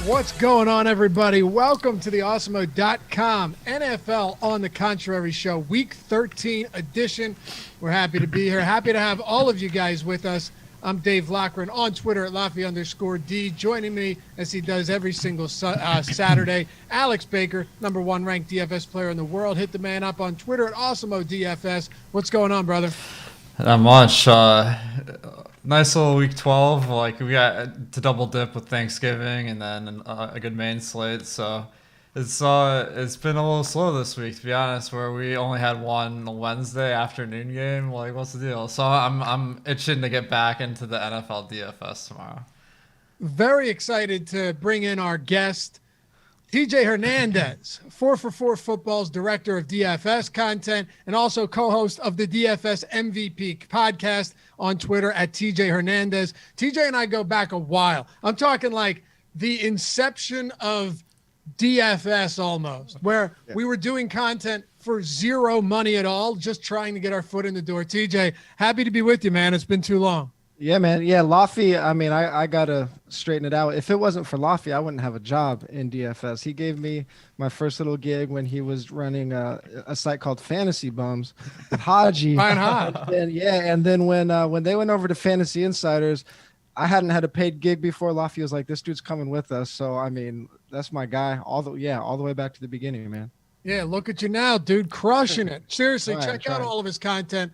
What's going on, everybody? Welcome to the Awesemo.com NFL on the Contrary show, week 13 edition. We're happy to be here. Happy to have all of you guys with us. I'm Dave Loughran on Twitter at Laffy_D. Joining me, as he does every single Saturday, Alex Baker, number one ranked DFS player in the world. Hit the man up on Twitter at Awesemo DFS. What's going on, brother? Not much. Nice little week 12. Like, we got to double dip with Thanksgiving and then a good main slate. So it's been a little slow this week, to be honest, where we only had one Wednesday afternoon game. Like, what's the deal? So I'm itching to get back into the NFL DFS tomorrow. Very excited to bring in our guest, TJ Hernandez, 4for4 Football's director of DFS content and also co-host of the DFS MVP podcast on Twitter at TJ Hernandez. TJ and I go back a while. I'm talking like the inception of DFS almost, where we were doing content for zero money at all, just trying to get our foot in the door. TJ, happy to be with you, man. It's been too long. Yeah, man. Yeah, Laffy, I mean, I got to straighten it out. If it wasn't for Laffy, I wouldn't have a job in DFS. He gave me my first little gig when he was running a site called Fantasy Bums with Haji. Fine, Hodge. And then when they went over to Fantasy Insiders, I hadn't had a paid gig before. Laffy was like, this dude's coming with us. So, I mean, that's my guy all the way back to the beginning, man. Yeah, look at you now, dude, crushing it. Seriously, check out all of his content.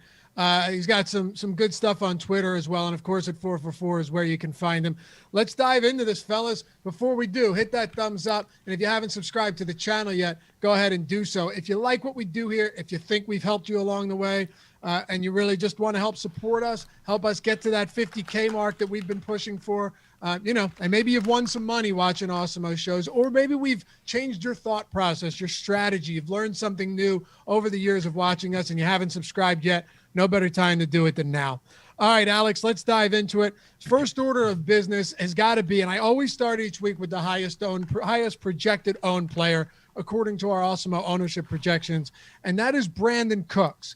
He's got some good stuff on Twitter as well. And, of course, at 4for4 is where you can find him. Let's dive into this, fellas. Before we do, hit that thumbs up. And if you haven't subscribed to the channel yet, go ahead and do so. If you like what we do here, if you think we've helped you along the way, and you really just want to help support us, help us get to that 50K mark that we've been pushing for, and maybe you've won some money watching Awesemo shows, or maybe we've changed your thought process, your strategy. You've learned something new over the years of watching us and you haven't subscribed yet. No better time to do it than now. All right, Alex, let's dive into it. First order of business has got to be, and I always start each week with the highest projected owned player, according to our Awesemo ownership projections, and that is Brandon Cooks.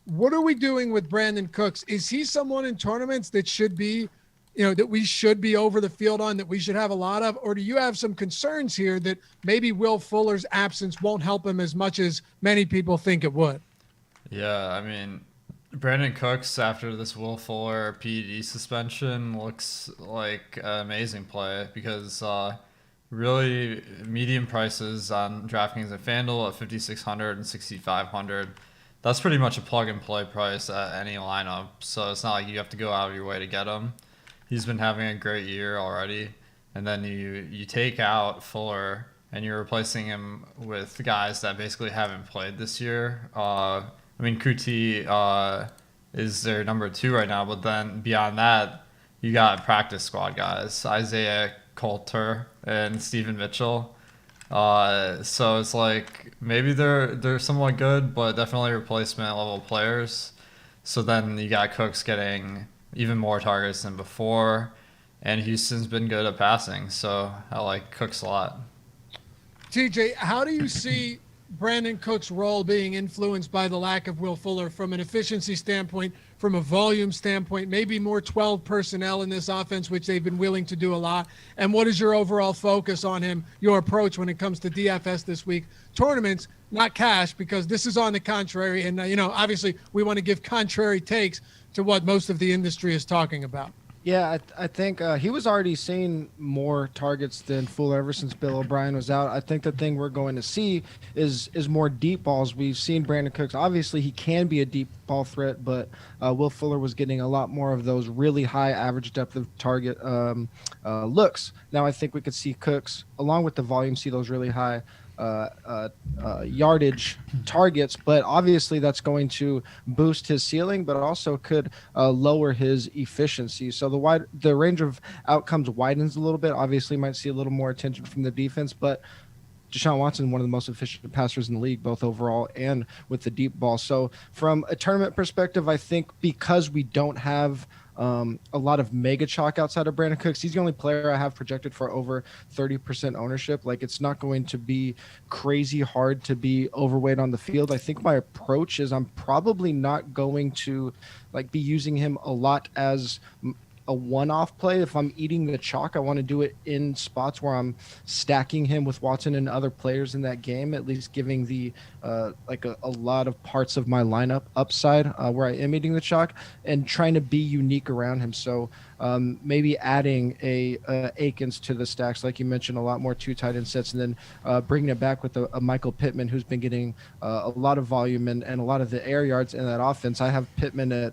What are we doing with Brandon Cooks? Is he someone in tournaments that should be, that we should be over the field on, that we should have a lot of? Or do you have some concerns here that maybe Will Fuller's absence won't help him as much as many people think it would? Yeah, I mean, Brandon Cooks, after this Will Fuller PED suspension, looks like an amazing play because really medium prices on Draftkings and Fanduel at 5,600 and 6,500. That's pretty much a plug-and-play price at any lineup, so it's not like you have to go out of your way to get him. He's been having a great year already, and then you take out Fuller, and you're replacing him with guys that basically haven't played this year. Kuti is their number 2 right now, but then beyond that, you got practice squad guys, Isaiah Coulter and Steven Mitchell. So it's like maybe they're somewhat good, but definitely replacement level players. So then you got Cooks getting even more targets than before, and Houston's been good at passing, so I like Cooks a lot. TJ, how do you see Brandon Cooks' role being influenced by the lack of Will Fuller from an efficiency standpoint, from a volume standpoint, maybe more 12 personnel in this offense, which they've been willing to do a lot? And what is your overall focus on him, your approach when it comes to DFS this week? Tournaments, not cash, because this is on the contrary. And, obviously we want to give contrary takes to what most of the industry is talking about. Yeah, I think he was already seeing more targets than Fuller ever since Bill O'Brien was out. I think the thing we're going to see is more deep balls. We've seen Brandon Cooks. Obviously, he can be a deep ball threat, but Will Fuller was getting a lot more of those really high average depth of target looks. Now I think we could see Cooks, along with the volume, see those really high yardage targets, but obviously that's going to boost his ceiling, but also could lower his efficiency. So the range of outcomes widens a little bit. Obviously, might see a little more attention from the defense, but Deshaun Watson, one of the most efficient passers in the league, both overall and with the deep ball. So from a tournament perspective, I think because we don't have a lot of mega chalk outside of Brandon Cooks, he's the only player I have projected for over 30% ownership. Like, it's not going to be crazy hard to be overweight on the field. I think my approach is I'm probably not going to be using him a lot as a one-off play. If I'm eating the chalk, I want to do it in spots where I'm stacking him with Watson and other players in that game, at least giving the a lot of parts of my lineup upside where I am eating the chalk and trying to be unique around him. So maybe adding a Akins to the stacks, like you mentioned, a lot more two tight end sets, and then bringing it back with a Michael Pittman, who's been getting a lot of volume and a lot of the air yards in that offense. I have Pittman at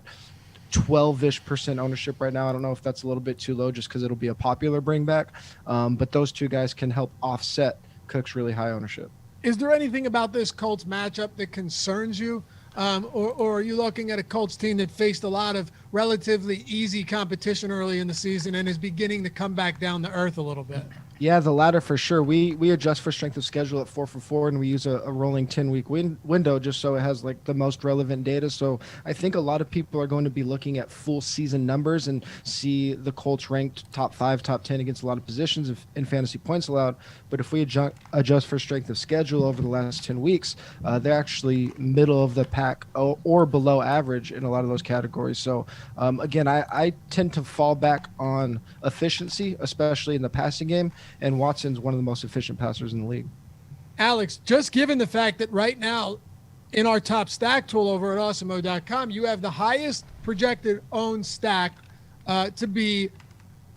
12-ish% ownership right now. I don't know if that's a little bit too low just because it'll be a popular bring back. But those two guys can help offset Cook's really high ownership. Is there anything about this Colts matchup that concerns you? Or are you looking at a Colts team that faced a lot of relatively easy competition early in the season and is beginning to come back down to earth a little bit? Yeah, the latter for sure. We adjust for strength of schedule at 4-for-4, and we use a rolling 10-week window just so it has the most relevant data. So I think a lot of people are going to be looking at full season numbers and see the Colts ranked top 5, top 10 against a lot of positions in fantasy points allowed. But if we adjust for strength of schedule over the last 10 weeks, they're actually middle of the pack or below average in a lot of those categories. So again, I tend to fall back on efficiency, especially in the passing game. And Watson's one of the most efficient passers in the league. Alex, just given the fact that right now in our top stack tool over at Awesemo.com, you have the highest projected owned stack to be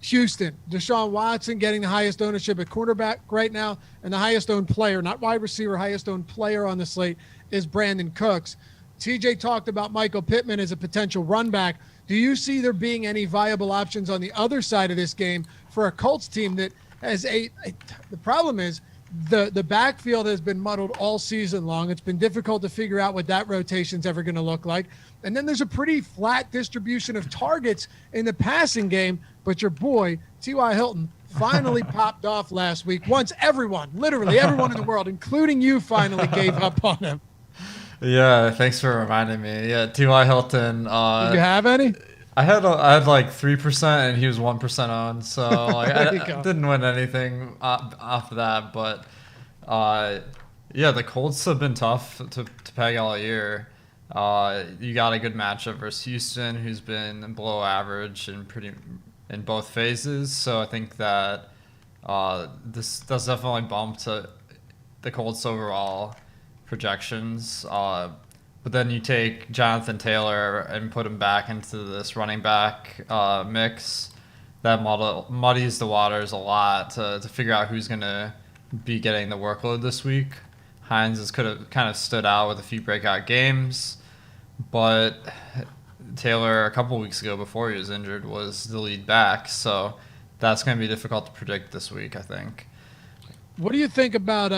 Houston. Deshaun Watson getting the highest ownership at quarterback right now, and the highest owned player, not wide receiver, highest owned player on the slate is Brandon Cooks. TJ talked about Michael Pittman as a potential run back. Do you see there being any viable options on the other side of this game for a Colts team that has the problem is the backfield has been muddled all season long. It's been difficult to figure out what that rotation's ever going to look like. And then there's a pretty flat distribution of targets in the passing game. But your boy, T.Y. Hilton, finally popped off last week. Once everyone, literally everyone in the world, including you, finally gave up on him. Yeah, thanks for reminding me. Yeah, T.Y. Hilton. Did you have any? I had 3% and he was 1% on, so I didn't win anything off of that. But yeah, the Colts have been tough to peg all year. You got a good matchup versus Houston, who's been below average in both phases. So I think that this does definitely bump to the Colts overall projections. But then you take Jonathan Taylor and put him back into this running back mix. That muddies the waters a lot to figure out who's going to be getting the workload this week. Hines has could have kind of stood out with a few breakout games, but Taylor a couple weeks ago before he was injured was the lead back, so that's going to be difficult to predict this week, I think. What do you think about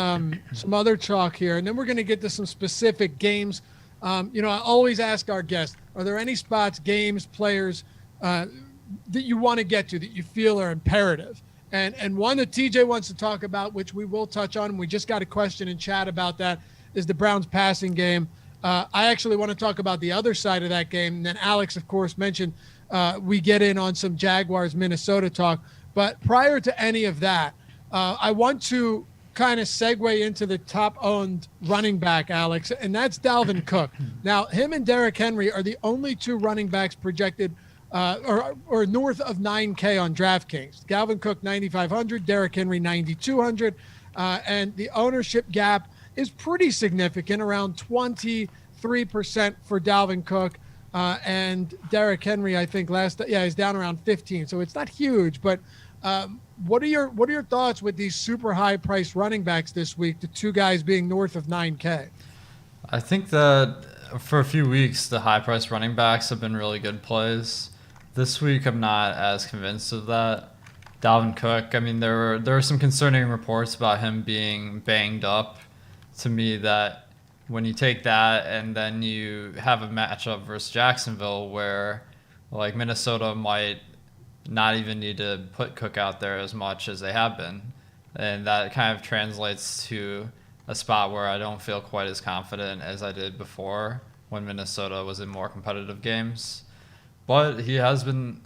some other chalk here? And then we're going to get to some specific games. I always ask our guests, are there any spots, games, players that you want to get to that you feel are imperative? And one that TJ wants to talk about, which we will touch on, and we just got a question in chat about that, is the Browns passing game. I actually want to talk about the other side of that game. And then Alex, of course, mentioned we get in on some Jaguars, Minnesota talk. But prior to any of that, I want to kind of segue into the top-owned running back, Alex, and that's Dalvin Cook. Now, him and Derrick Henry are the only two running backs projected or north of 9K on DraftKings. Dalvin Cook, 9,500, Derrick Henry, 9,200, and the ownership gap is pretty significant, around 23% for Dalvin Cook, and Derrick Henry, I think he's down around 15, so it's not huge, but what are your thoughts with these super high priced running backs this week, the two guys being north of 9K? I think that for a few weeks, the high priced running backs have been really good plays. This week, I'm not as convinced of that. Dalvin Cook. I mean, there were some concerning reports about him being banged up. To me, that when you take that and then you have a matchup versus Jacksonville where like Minnesota might not even need to put Cook out there as much as they have been, and that kind of translates to a spot where I don't feel quite as confident as I did before when Minnesota was in more competitive games. But he has been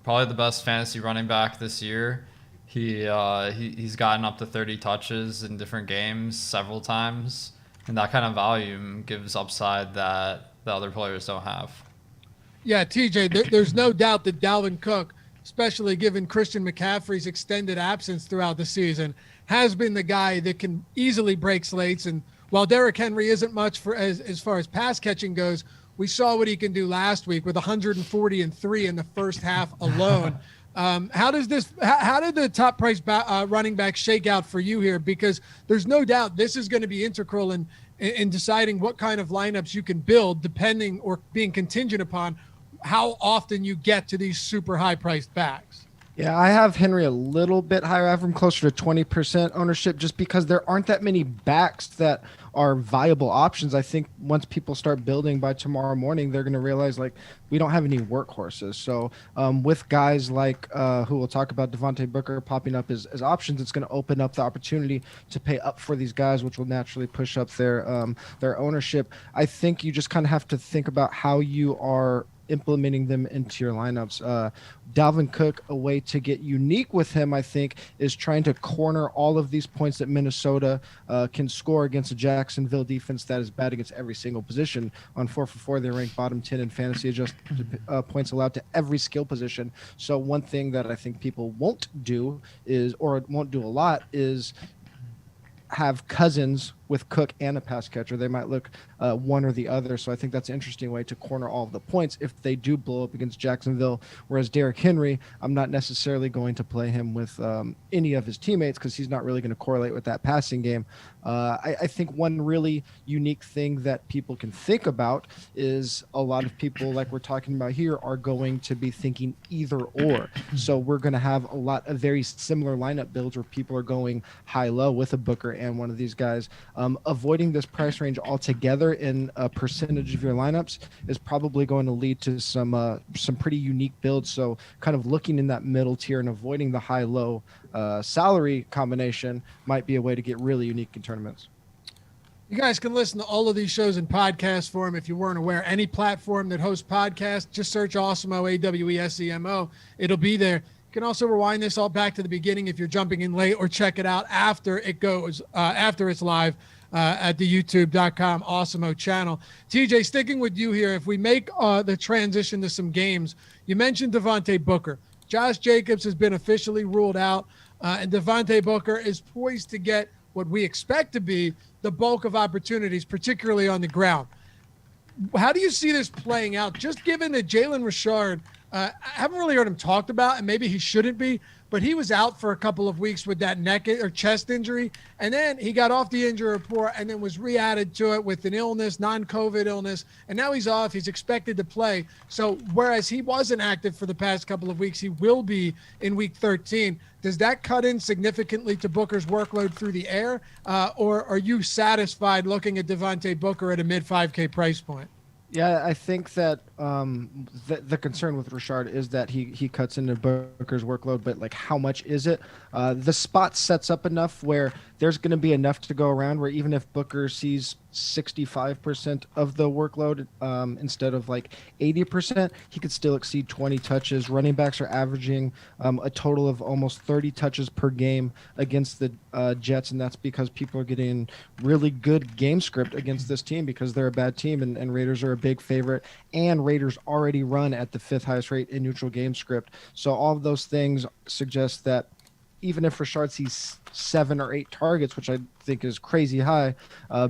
probably the best fantasy running back this year. He's gotten up to 30 touches in different games several times, and that kind of volume gives upside that the other players don't have. Yeah, TJ, there's no doubt that Dalvin Cook, especially given Christian McCaffrey's extended absence throughout the season, has been the guy that can easily break slates. And while Derrick Henry isn't much for as far as pass catching goes, we saw what he can do last week with 140-3 in the first half alone. How did the top price running back shake out for you here? Because there's no doubt this is going to be integral in deciding what kind of lineups you can build, depending or being contingent upon how often you get to these super high priced backs. Yeah, I have Henry a little bit higher. I have him closer to 20% ownership just because there aren't that many backs that are viable options. I think once people start building by tomorrow morning, they're going to realize like we don't have any workhorses. So with guys like who we'll talk about, Devontae Booker popping up as options, it's going to open up the opportunity to pay up for these guys, which will naturally push up their ownership. I think you just kind of have to think about how you are implementing them into your lineups. Dalvin Cook, a way to get unique with him, I think, is trying to corner all of these points that Minnesota can score against a Jacksonville defense that is bad against every single position. On 4for4, they rank bottom 10 in fantasy adjusted points allowed to every skill position. So one thing that I think people won't do is, or won't do a lot, is have Cousins with Cook and a pass catcher. They might look one or the other. So I think that's an interesting way to corner all of the points if they do blow up against Jacksonville. Whereas Derrick Henry, I'm not necessarily going to play him with any of his teammates because he's not really going to correlate with that passing game. I think one really unique thing that people can think about is a lot of people, like we're talking about here, are going to be thinking either or. So we're going to have a lot of very similar lineup builds where people are going high-low with a Booker and one of these guys. Avoiding this price range altogether in a percentage of your lineups is probably going to lead to some pretty unique builds. So kind of looking in that middle tier and avoiding the high-low salary combination might be a way to get really unique in tournaments. You guys can listen to all of these shows in podcast form if you weren't aware. Any platform that hosts podcasts, just search Awesemo, AWESEMO. It'll be there. You can also rewind this all back to the beginning if you're jumping in late, or check it out after it goes, after it's live at the youtube.com Awesemo channel. TJ, sticking with you here, if we make the transition to some games, you mentioned Devontae Booker. Josh Jacobs has been officially ruled out, and Devontae Booker is poised to get what we expect to be the bulk of opportunities, particularly on the ground. How do you see this playing out, just given that Jalen Richard, I haven't really heard him talked about, and maybe he shouldn't be, but he was out for a couple of weeks with that neck or chest injury, and then he got off the injury report and then was re-added to it with an illness, non-COVID illness, and now he's off. He's expected to play. So whereas he wasn't active for the past couple of weeks, he will be in week 13. Does that cut in significantly to Booker's workload through the air, or are you satisfied looking at Devontae Booker at a mid-5K price point? Yeah, I think that the concern with Richard is that he cuts into Booker's workload, but like how much is it? The spot sets up enough where there's going to be enough to go around where even if Booker sees 65% of the workload instead of like 80%, he could still exceed 20 touches. Running backs are averaging a total of almost 30 touches per game against the Jets, and that's because people are getting really good game script against this team because they're a bad team, and Raiders are a big favorite, and Raiders already run at the 5th highest rate in neutral game script. So all of those things suggest that even if Richard sees 7 or 8 targets, which I think is crazy high,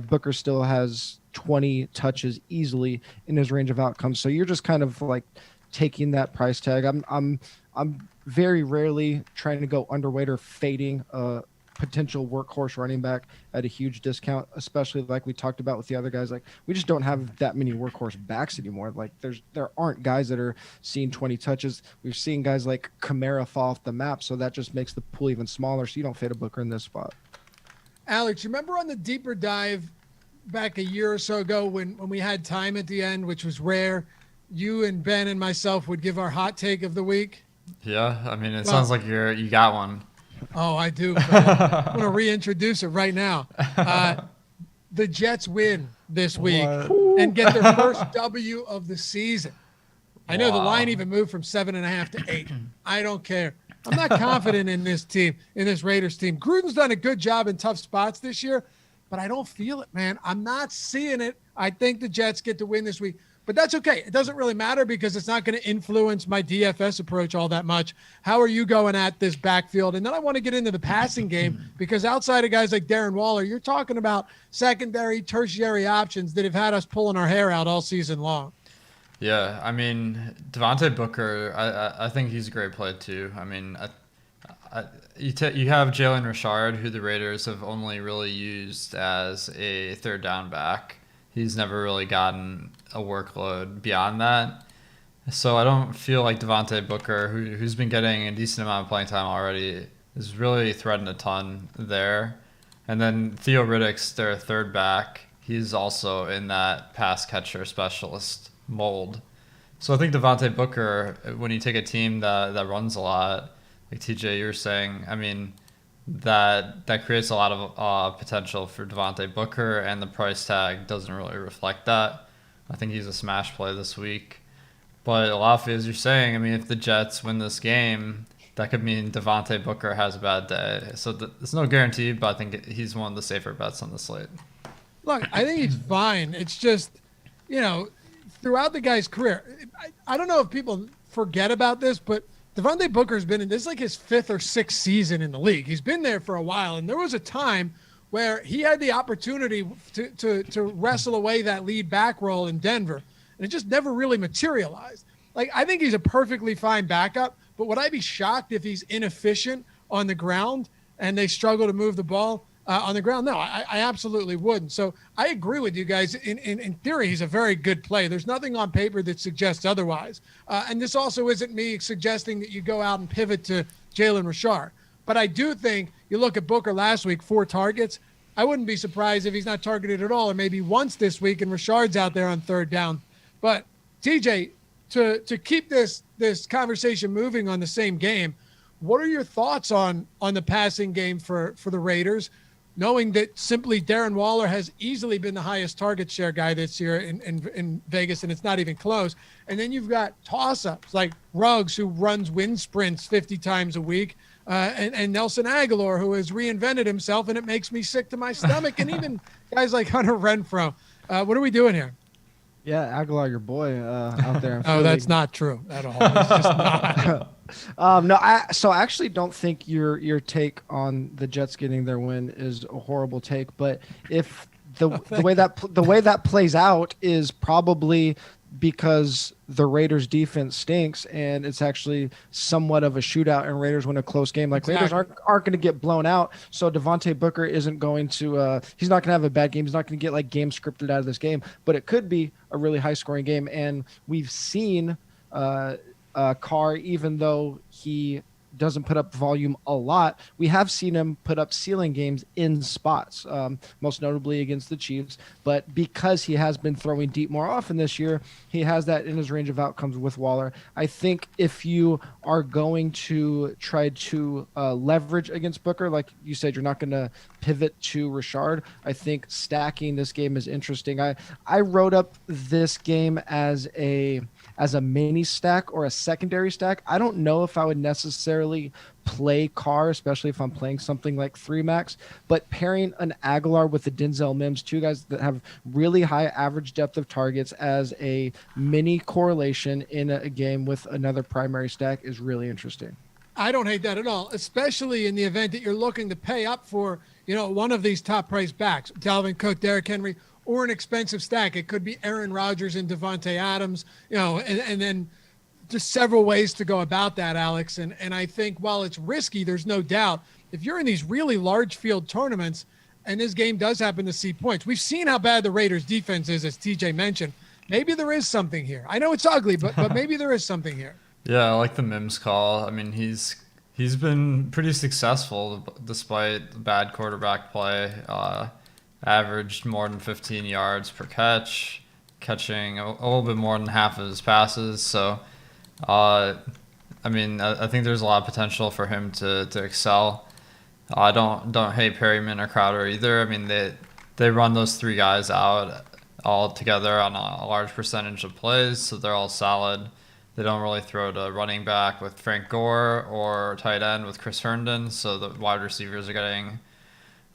Booker still has 20 touches easily in his range of outcomes. So you're just kind of like taking that price tag. I'm very rarely trying to go underweight or fading potential workhorse running back at a huge discount, especially like we talked about with the other guys. Like, we just don't have that many workhorse backs anymore. Like, there aren't guys that are seeing 20 touches. We've seen guys like Kamara fall off the map, so that just makes the pool even smaller, so you don't fade a Booker in this spot. Alex, you remember on the deeper dive back a year or so ago when we had time at the end, which was rare, you and Ben and myself would give our hot take of the week? Yeah, I mean, it sounds like you got one. Oh, I do. I'm going to reintroduce it right now. The Jets win this week and get their first W of the season. I know the line even moved from 7.5 to 8. I don't care. I'm not confident in this team, in this Raiders team. Gruden's done a good job in tough spots this year, but I don't feel it, man. I'm not seeing it. I think the Jets get to win this week. But that's okay. It doesn't really matter because it's not going to influence my DFS approach all that much. How are you going at this backfield? And then I want to get into the passing game because outside of guys like Darren Waller, you're talking about secondary, tertiary options that have had us pulling our hair out all season long. Yeah, I mean, Devontae Booker, I think he's a great play too. I mean, you have Jalen Richard, who the Raiders have only really used as a third down back. He's never really gotten a workload beyond that. So I don't feel like Devontae Booker, who's been getting a decent amount of playing time already, is really threatened a ton there. And then Theo Riddick's their third back. He's also in that pass catcher specialist mold. So I think Devontae Booker, when you take a team that runs a lot, like TJ, you're saying, I mean, that creates a lot of potential for Devontae Booker, and the price tag doesn't really reflect that. I think he's a smash play this week. But Lafi, as you're saying, I mean, if the Jets win this game, that could mean Devontae Booker has a bad day. So there's no guarantee, but I think he's one of the safer bets on the slate. Look, I think he's fine. It's just, throughout the guy's career, I don't know if people forget about this, but Devontae Booker's been in this like his 5th or 6th season in the league. He's been there for a while, and there was a time where he had the opportunity to wrestle away that lead back role in Denver, and it just never really materialized. Like, I think he's a perfectly fine backup, but would I be shocked if he's inefficient on the ground and they struggle to move the ball on the ground? No, I absolutely wouldn't. So I agree with you guys. In theory, he's a very good play. There's nothing on paper that suggests otherwise. And this also isn't me suggesting that you go out and pivot to Jalen Richard. But I do think you look at Booker last week, 4 targets. I wouldn't be surprised if he's not targeted at all, or maybe once this week, and Richard's out there on third down. But TJ, to keep this conversation moving on the same game, what are your thoughts on the passing game for the Raiders, knowing that simply Darren Waller has easily been the highest target share guy this year in Vegas, and it's not even close. And then you've got toss-ups like Ruggs, who runs wind sprints 50 times a week, and Nelson Aguilar, who has reinvented himself, and it makes me sick to my stomach, and even guys like Hunter Renfrow. What are we doing here? Yeah, Aguilar, your boy, out there. Oh, that's not true at all. It's just not. No, I actually don't think your take on the Jets getting their win is a horrible take. But if the way that plays out is probably because the Raiders defense stinks and it's actually somewhat of a shootout and Raiders win a close game. Like, exactly. Raiders aren't going to get blown out. So Devontae Booker isn't going to, he's not going to have a bad game. He's not going to get like game scripted out of this game, but it could be a really high scoring game. And we've seen Carr, even though he doesn't put up volume a lot, we have seen him put up ceiling games in spots, most notably against the Chiefs. But because he has been throwing deep more often this year, he has that in his range of outcomes with Waller. I think if you are going to try to leverage against Booker, like you said, you're not going to pivot to Richard. I think stacking this game is interesting. I wrote up this game as a mini stack or a secondary stack. I don't know if I would necessarily play Carr, especially if I'm playing something like 3-max, but pairing an Aguilar with the Denzel Mims, 2 guys that have really high average depth of targets as a mini correlation in a game with another primary stack is really interesting. I don't hate that at all, especially in the event that you're looking to pay up for, one of these top price backs, Dalvin Cook, Derrick Henry, or an expensive stack. It could be Aaron Rodgers and Devontae Adams, and then just several ways to go about that, Alex. And I think while it's risky, there's no doubt, if you're in these really large field tournaments and this game does happen to see points, we've seen how bad the Raiders defense is, as TJ mentioned. Maybe there is something here. I know it's ugly, but maybe there is something here. Yeah, I like the Mims call. I mean, he's been pretty successful despite bad quarterback play. Averaged more than 15 yards per catch, catching a little bit more than half of his passes. So, I mean, I think there's a lot of potential for him to excel. I don't hate Perryman or Crowder either. I mean, they run those three guys out all together on a large percentage of plays, so they're all solid. They don't really throw to running back with Frank Gore or tight end with Chris Herndon, so the wide receivers are getting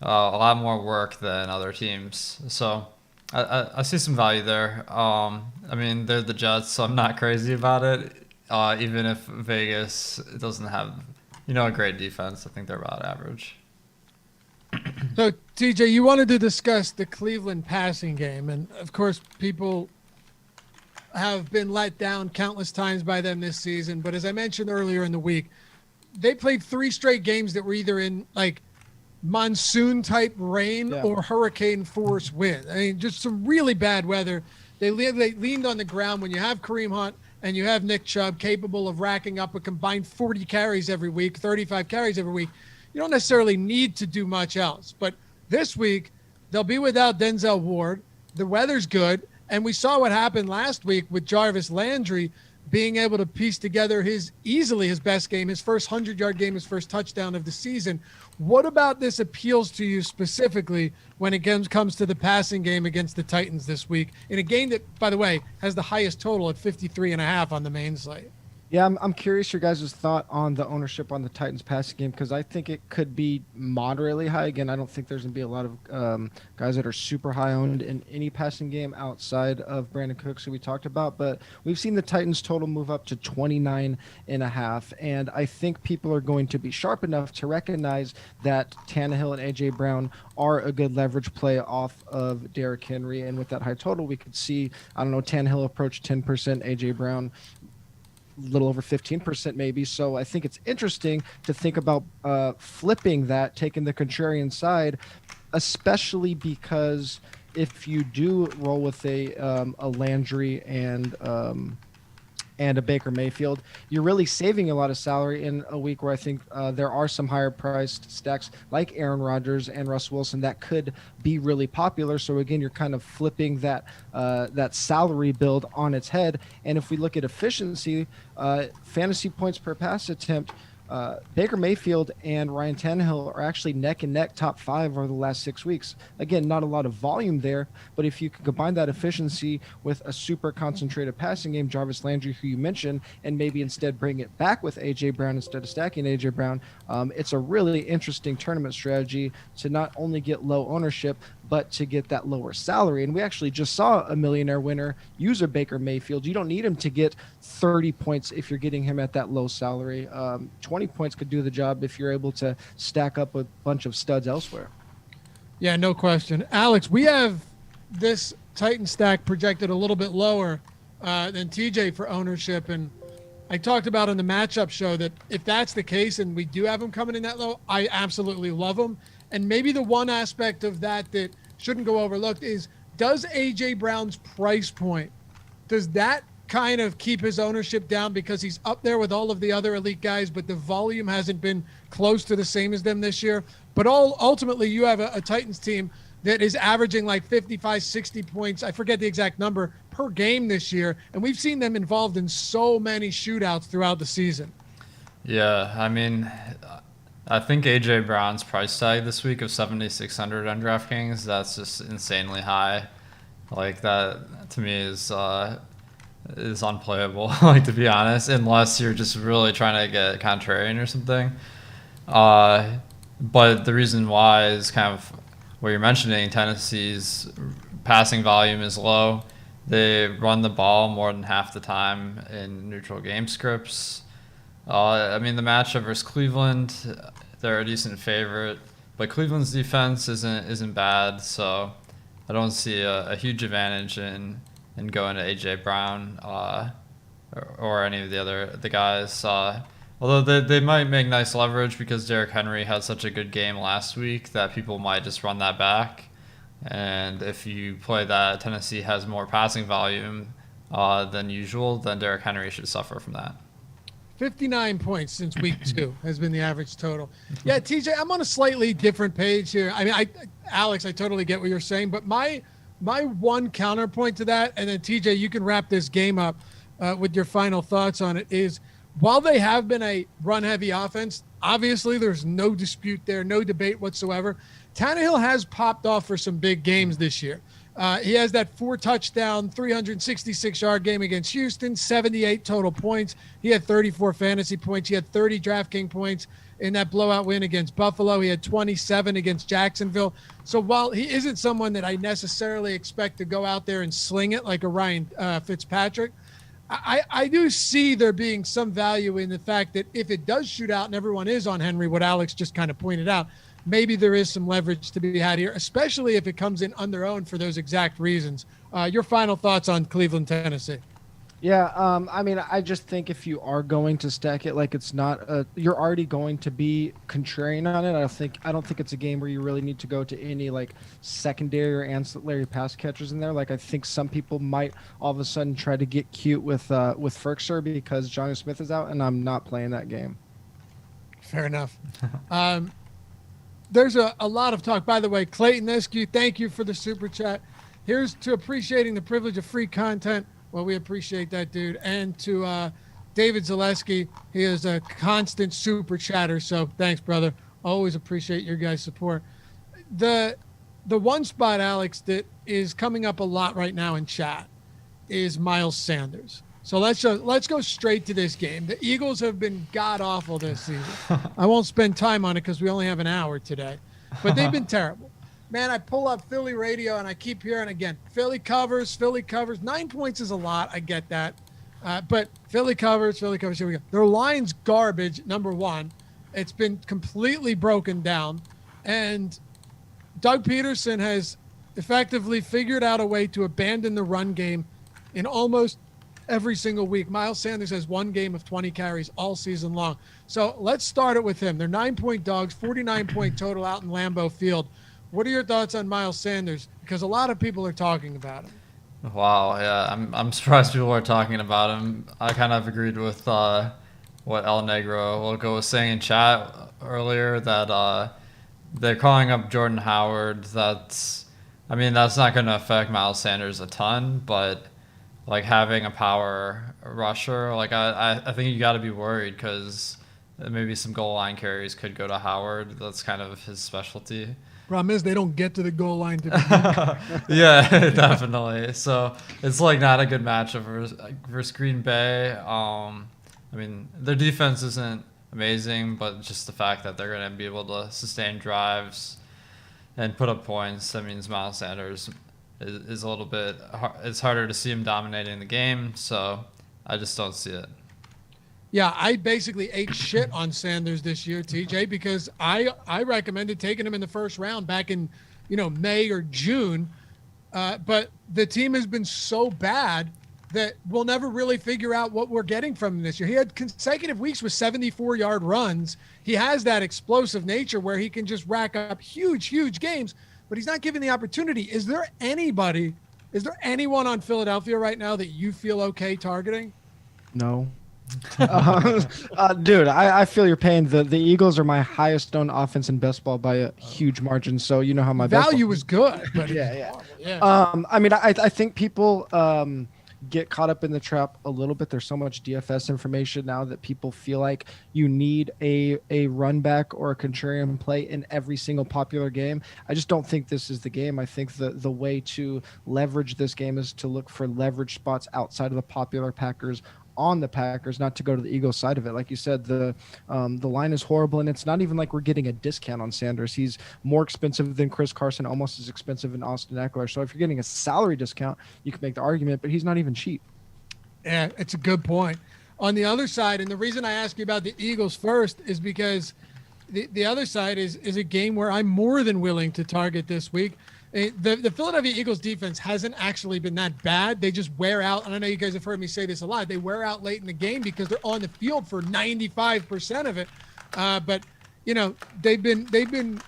a lot more work than other teams. So I see some value there. I mean, they're the Jets, so I'm not crazy about it. Even if Vegas doesn't have, a great defense, I think they're about average. So, TJ, you wanted to discuss the Cleveland passing game, and of course, people have been let down countless times by them this season. But as I mentioned earlier in the week, they played 3 straight games that were either in like monsoon type rain or hurricane force wind. I mean, just some really bad weather. They leaned on the ground. When you have Kareem Hunt and you have Nick Chubb capable of racking up a combined 40 carries every week, 35 carries every week, you don't necessarily need to do much else. But this week, they'll be without Denzel Ward. The weather's good. And we saw what happened last week with Jarvis Landry being able to piece together easily his best game, his first 100-yard game, his first touchdown of the season. What about this appeals to you specifically when it comes to the passing game against the Titans this week, in a game that, by the way, has the highest total at 53.5 on the main slate? Yeah, I'm curious your guys' thought on the ownership on the Titans passing game, because I think it could be moderately high. Again, I don't think there's going to be a lot of guys that are super high owned in any passing game outside of Brandon Cooks, who we talked about. But we've seen the Titans total move up to 29.5, and I think people are going to be sharp enough to recognize that Tannehill and A.J. Brown are a good leverage play off of Derrick Henry. And with that high total, we could see, Tannehill approach 10%, A.J. Brown little over 15% maybe. So I think it's interesting to think about flipping that, taking the contrarian side, especially because if you do roll with a Landry and a Baker Mayfield, you're really saving a lot of salary in a week where I think there are some higher priced stacks like Aaron Rodgers and Russ Wilson that could be really popular. So again, you're kind of flipping that salary build on its head. And if we look at efficiency, fantasy points per pass attempt, Baker Mayfield and Ryan Tannehill are actually neck and neck top 5 over the last 6 weeks. Again, not a lot of volume there, but if you can combine that efficiency with a super concentrated passing game, Jarvis Landry, who you mentioned, and maybe instead bring it back with A.J. Brown instead of stacking A.J. Brown, it's a really interesting tournament strategy to not only get low ownership, but to get that lower salary. And we actually just saw a millionaire winner use a Baker Mayfield. You don't need him to get 30 points if you're getting him at that low salary. 20 points could do the job if you're able to stack up a bunch of studs elsewhere. Yeah, no question. Alex, we have this Titan stack projected a little bit lower than TJ for ownership. And I talked about on the matchup show that if that's the case and we do have him coming in that low, I absolutely love him. And maybe the one aspect of that shouldn't go overlooked is, does A.J. Brown's price point, does that kind of keep his ownership down because he's up there with all of the other elite guys, but the volume hasn't been close to the same as them this year? But ultimately, you have a Titans team that is averaging like 55, 60 points, I forget the exact number, per game this year. And we've seen them involved in so many shootouts throughout the season. Yeah, I mean, I think A.J. Brown's price tag this week of 7,600 on DraftKings, that's just insanely high. Like, that to me is unplayable, like, to be honest, unless you're just really trying to get contrarian or something. But the reason why is kind of what you're mentioning. Tennessee's passing volume is low. They run the ball more than half the time in neutral game scripts. I mean, the matchup versus Cleveland, they're a decent favorite, but Cleveland's defense isn't bad, so I don't see a huge advantage in going to A.J. Brown or any of the guys. Although they might make nice leverage because Derrick Henry had such a good game last week that people might just run that back. And if you play that Tennessee has more passing volume than usual, then Derrick Henry should suffer from that. 59 points since week 2 has been the average total. Yeah, TJ, I'm on a slightly different page here. I mean, Alex, I totally get what you're saying, but my one counterpoint to that, and then TJ, you can wrap this game up with your final thoughts on it, is while they have been a run-heavy offense, obviously there's no dispute there, no debate whatsoever. Tannehill has popped off for some big games this year. He has that 4-touchdown, 366-yard game against Houston, 78 total points. He had 34 fantasy points. He had 30 DraftKings points in that blowout win against Buffalo. He had 27 against Jacksonville. So while he isn't someone that I necessarily expect to go out there and sling it like a Ryan Fitzpatrick, I do see there being some value in the fact that if it does shoot out and everyone is on Henry, what Alex just kind of pointed out, maybe there is some leverage to be had here, especially if it comes in on their own for those exact reasons. Your final thoughts on Cleveland, Tennessee? Yeah, I mean, I just think if you are going to stack it, like it's not, you're already going to be contrarian on it. I don't think it's a game where you really need to go to any like secondary or ancillary pass catchers in there. Like I think some people might all of a sudden try to get cute with Ferkser because Johnny Smith is out, and I'm not playing that game. Fair enough. There's a lot of talk. By the way, Clayton Eskew, thank you for the super chat. Here's to appreciating the privilege of free content. Well, we appreciate that, dude. And to David Zaleski, he is a constant super chatter. So thanks, brother. Always appreciate your guys' support. The one spot, Alex, that is coming up a lot right now in chat is Miles Sanders. So let's go straight to this game. The Eagles have been god-awful this season. I won't spend time on it because we only have an hour today. But they've been terrible. Man, I pull up Philly radio and I keep hearing again, Philly covers. 9 points is a lot. I get that. But Philly covers. Here we go. Their line's garbage, number one. It's been completely broken down. And Doug Peterson has effectively figured out a way to abandon the run game in almost every single week. Miles Sanders has one game of 20 carries all season long. So let's start it with him. They're 9-point dogs, 49-point total out in Lambeau Field. What are your thoughts on Miles Sanders? Because a lot of people are talking about him. Wow, yeah, I'm surprised people are talking about him. I kind of agreed with what El Negro was saying in chat earlier that they're calling up Jordan Howard. That's not going to affect Miles Sanders a ton, but like having a power rusher, like I think you got to be worried because maybe some goal line carries could go to Howard. That's kind of his specialty. Problem is they don't get to the goal line to begin. Yeah, definitely. So it's like not a good matchup versus Green Bay. Their defense isn't amazing, but just the fact that they're going to be able to sustain drives and put up points, that means Miles Sanders is a little bit. It's harder to see him dominating the game, so I just don't see it. Yeah, I basically ate shit on Sanders this year, TJ, because I recommended taking him in the first round back in, May or June. But the team has been so bad that we'll never really figure out what we're getting from him this year. He had consecutive weeks with 74-yard runs. He has that explosive nature where he can just rack up huge, huge games, but he's not given the opportunity. Is there anyone on Philadelphia right now that you feel okay targeting? No. Dude, I feel your pain. The Eagles are my highest owned offense in best ball by a huge margin. So you know how my value is good. But yeah. I think people get caught up in the trap a little bit. There's so much DFS information now that people feel like you need a run back or a contrarian play in every single popular game. I just don't think this is the game. I think the way to leverage this game is to look for leverage spots outside of the popular Packers on the Packers, not to go to the Eagles side of it. Like you said, the line is horrible, and it's not even like we're getting a discount on Sanders. He's more expensive than Chris Carson, almost as expensive than Austin Eckler. So if you're getting a salary discount, you can make the argument, but he's not even cheap. Yeah, it's a good point. On the other side, and the reason I ask you about the Eagles first is because the other side is a game where I'm more than willing to target this week. The Philadelphia Eagles defense hasn't actually been that bad. They just wear out. And I know you guys have heard me say this a lot. They wear out late in the game because they're on the field for 95% of it. But they've been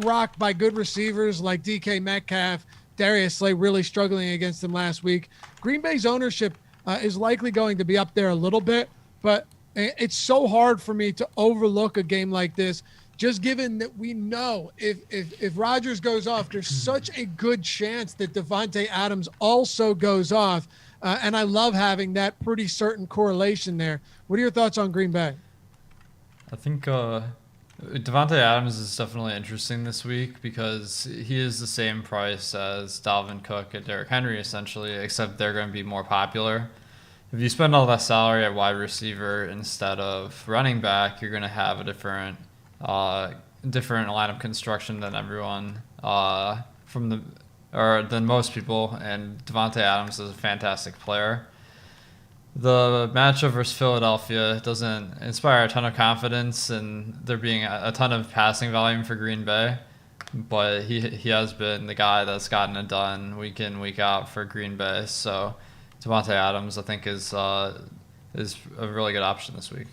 rocked by good receivers like DK Metcalf, Darius Slay really struggling against them last week. Green Bay's ownership is likely going to be up there a little bit, but it's so hard for me to overlook a game like this. Just given that we know if Rodgers goes off, there's such a good chance that Davante Adams also goes off. And I love having that pretty certain correlation there. What are your thoughts on Green Bay? I think Davante Adams is definitely interesting this week because he is the same price as Dalvin Cook and Derrick Henry, essentially, except they're going to be more popular. If you spend all that salary at wide receiver instead of running back, you're going to have a different lineup construction than everyone than most people, and Davante Adams is a fantastic player. The matchup versus Philadelphia doesn't inspire a ton of confidence in there being a ton of passing volume for Green Bay, but he has been the guy that's gotten it done week in, week out for Green Bay. So Davante Adams, I think, is a really good option this week.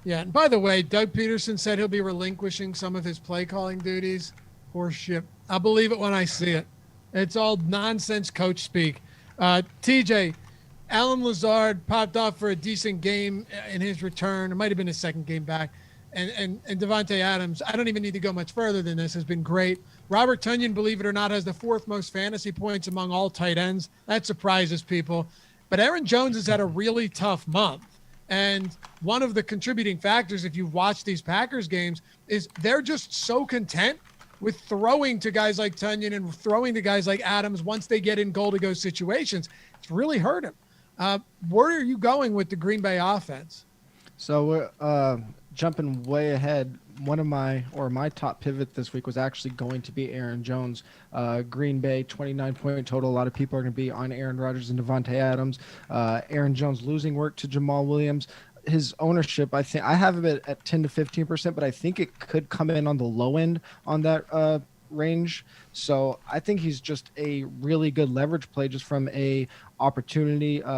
Yeah, and by the way, Doug Peterson said he'll be relinquishing some of his play calling duties. Horseshit. I'll believe it when I see it. It's all nonsense coach speak. TJ, Alan Lazard popped off for a decent game in his return. It might have been his second game back. And Davante Adams, I don't even need to go much further than this, has been great. Robert Tonyan, believe it or not, has the fourth most fantasy points among all tight ends. That surprises people. But Aaron Jones has had a really tough month. And one of the contributing factors, if you've watched these Packers games, is they're just so content with throwing to guys like Tonyan and throwing to guys like Adams once they get in goal-to-go situations. It's really hurt him. Where are you going with the Green Bay offense? So we're jumping way ahead. My top pivot this week was actually going to be Aaron Jones. Green Bay, 29-point total. A lot of people are going to be on Aaron Rodgers and Davante Adams. Aaron Jones losing work to Jamal Williams. His ownership, I think I have it at 10 to 15%, but I think it could come in on the low end on that range. So I think he's just a really good leverage play just from a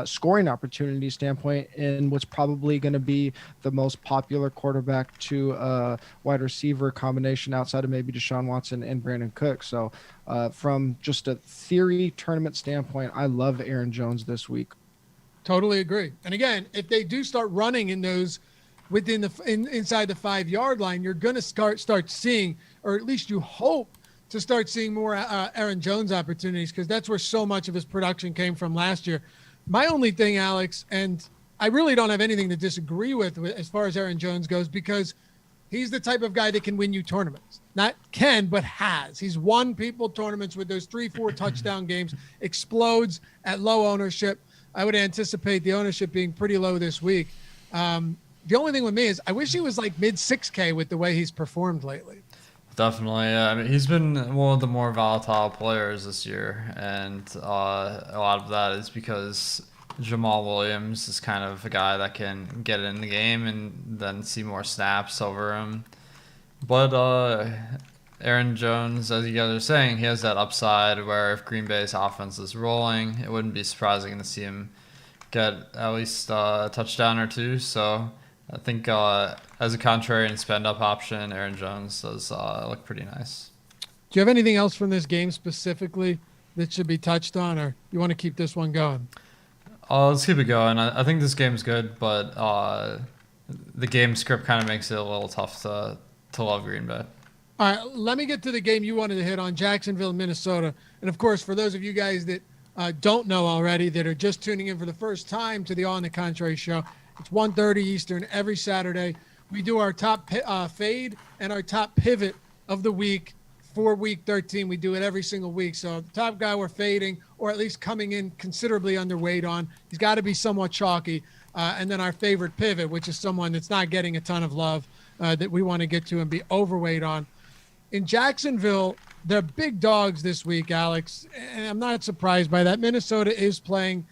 scoring opportunity standpoint in what's probably going to be the most popular quarterback to wide receiver combination outside of maybe Deshaun Watson and Brandon Cook. So from just a theory tournament standpoint, I love Aaron Jones this week. Totally agree. And again, if they do start running in those within inside the 5-yard line, you're going to start seeing, or at least you hope to start seeing more Aaron Jones opportunities, because that's where so much of his production came from last year. My only thing, Alex, and I really don't have anything to disagree with as far as Aaron Jones goes, because he's the type of guy that can win you tournaments. Not can, but has. He's won people tournaments with those 3-4 touchdown games, explodes at low ownership. I would anticipate the ownership being pretty low this week. The only thing with me is I wish he was like mid 6K with the way he's performed lately. Definitely. I mean, he's been one of the more volatile players this year, and a lot of that is because Jamal Williams is kind of a guy that can get in the game and then see more snaps over him. But Aaron Jones, as you guys are saying, he has that upside where if Green Bay's offense is rolling, it wouldn't be surprising to see him get at least a touchdown or two. So I think as a contrarian spend-up option, Aaron Jones does look pretty nice. Do you have anything else from this game specifically that should be touched on, or you want to keep this one going? Let's keep it going. I think this game's good, but the game script kind of makes it a little tough to love Green Bay. All right, let me get to the game you wanted to hit on, Jacksonville, Minnesota. And, of course, for those of you guys that don't know already, that are just tuning in for the first time to the On the Contrary show, it's 1:30 Eastern every Saturday. We do our top fade and our top pivot of the week for Week 13. We do it every single week. So the top guy we're fading, or at least coming in considerably underweight on, he's got to be somewhat chalky. And then our favorite pivot, which is someone that's not getting a ton of love that we want to get to and be overweight on. In Jacksonville, they're big dogs this week, Alex, and I'm not surprised by that. Minnesota is playing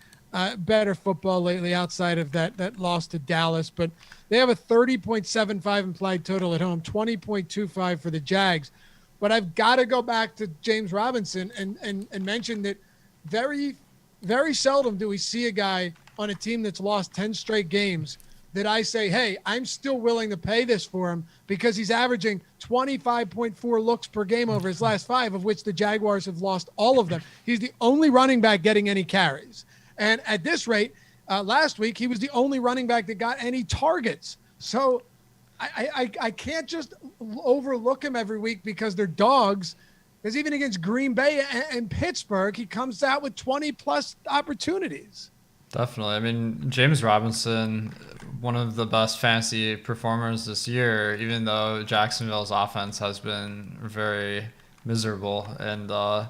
better football lately outside of that loss to Dallas, but they have a 30.75 implied total at home, 20.25 for the Jags. But I've got to go back to James Robinson and mention that very, very seldom do we see a guy on a team that's lost 10 straight games that I say, hey, I'm still willing to pay this for him because he's averaging 25.4 looks per game over his last 5, of which the Jaguars have lost all of them. He's the only running back getting any carries. And at this rate, last week, he was the only running back that got any targets. So I can't just overlook him every week because they're dogs. Because even against Green Bay and Pittsburgh, he comes out with 20-plus opportunities. Definitely. I mean, James Robinson, one of the best fantasy performers this year, even though Jacksonville's offense has been very miserable. And I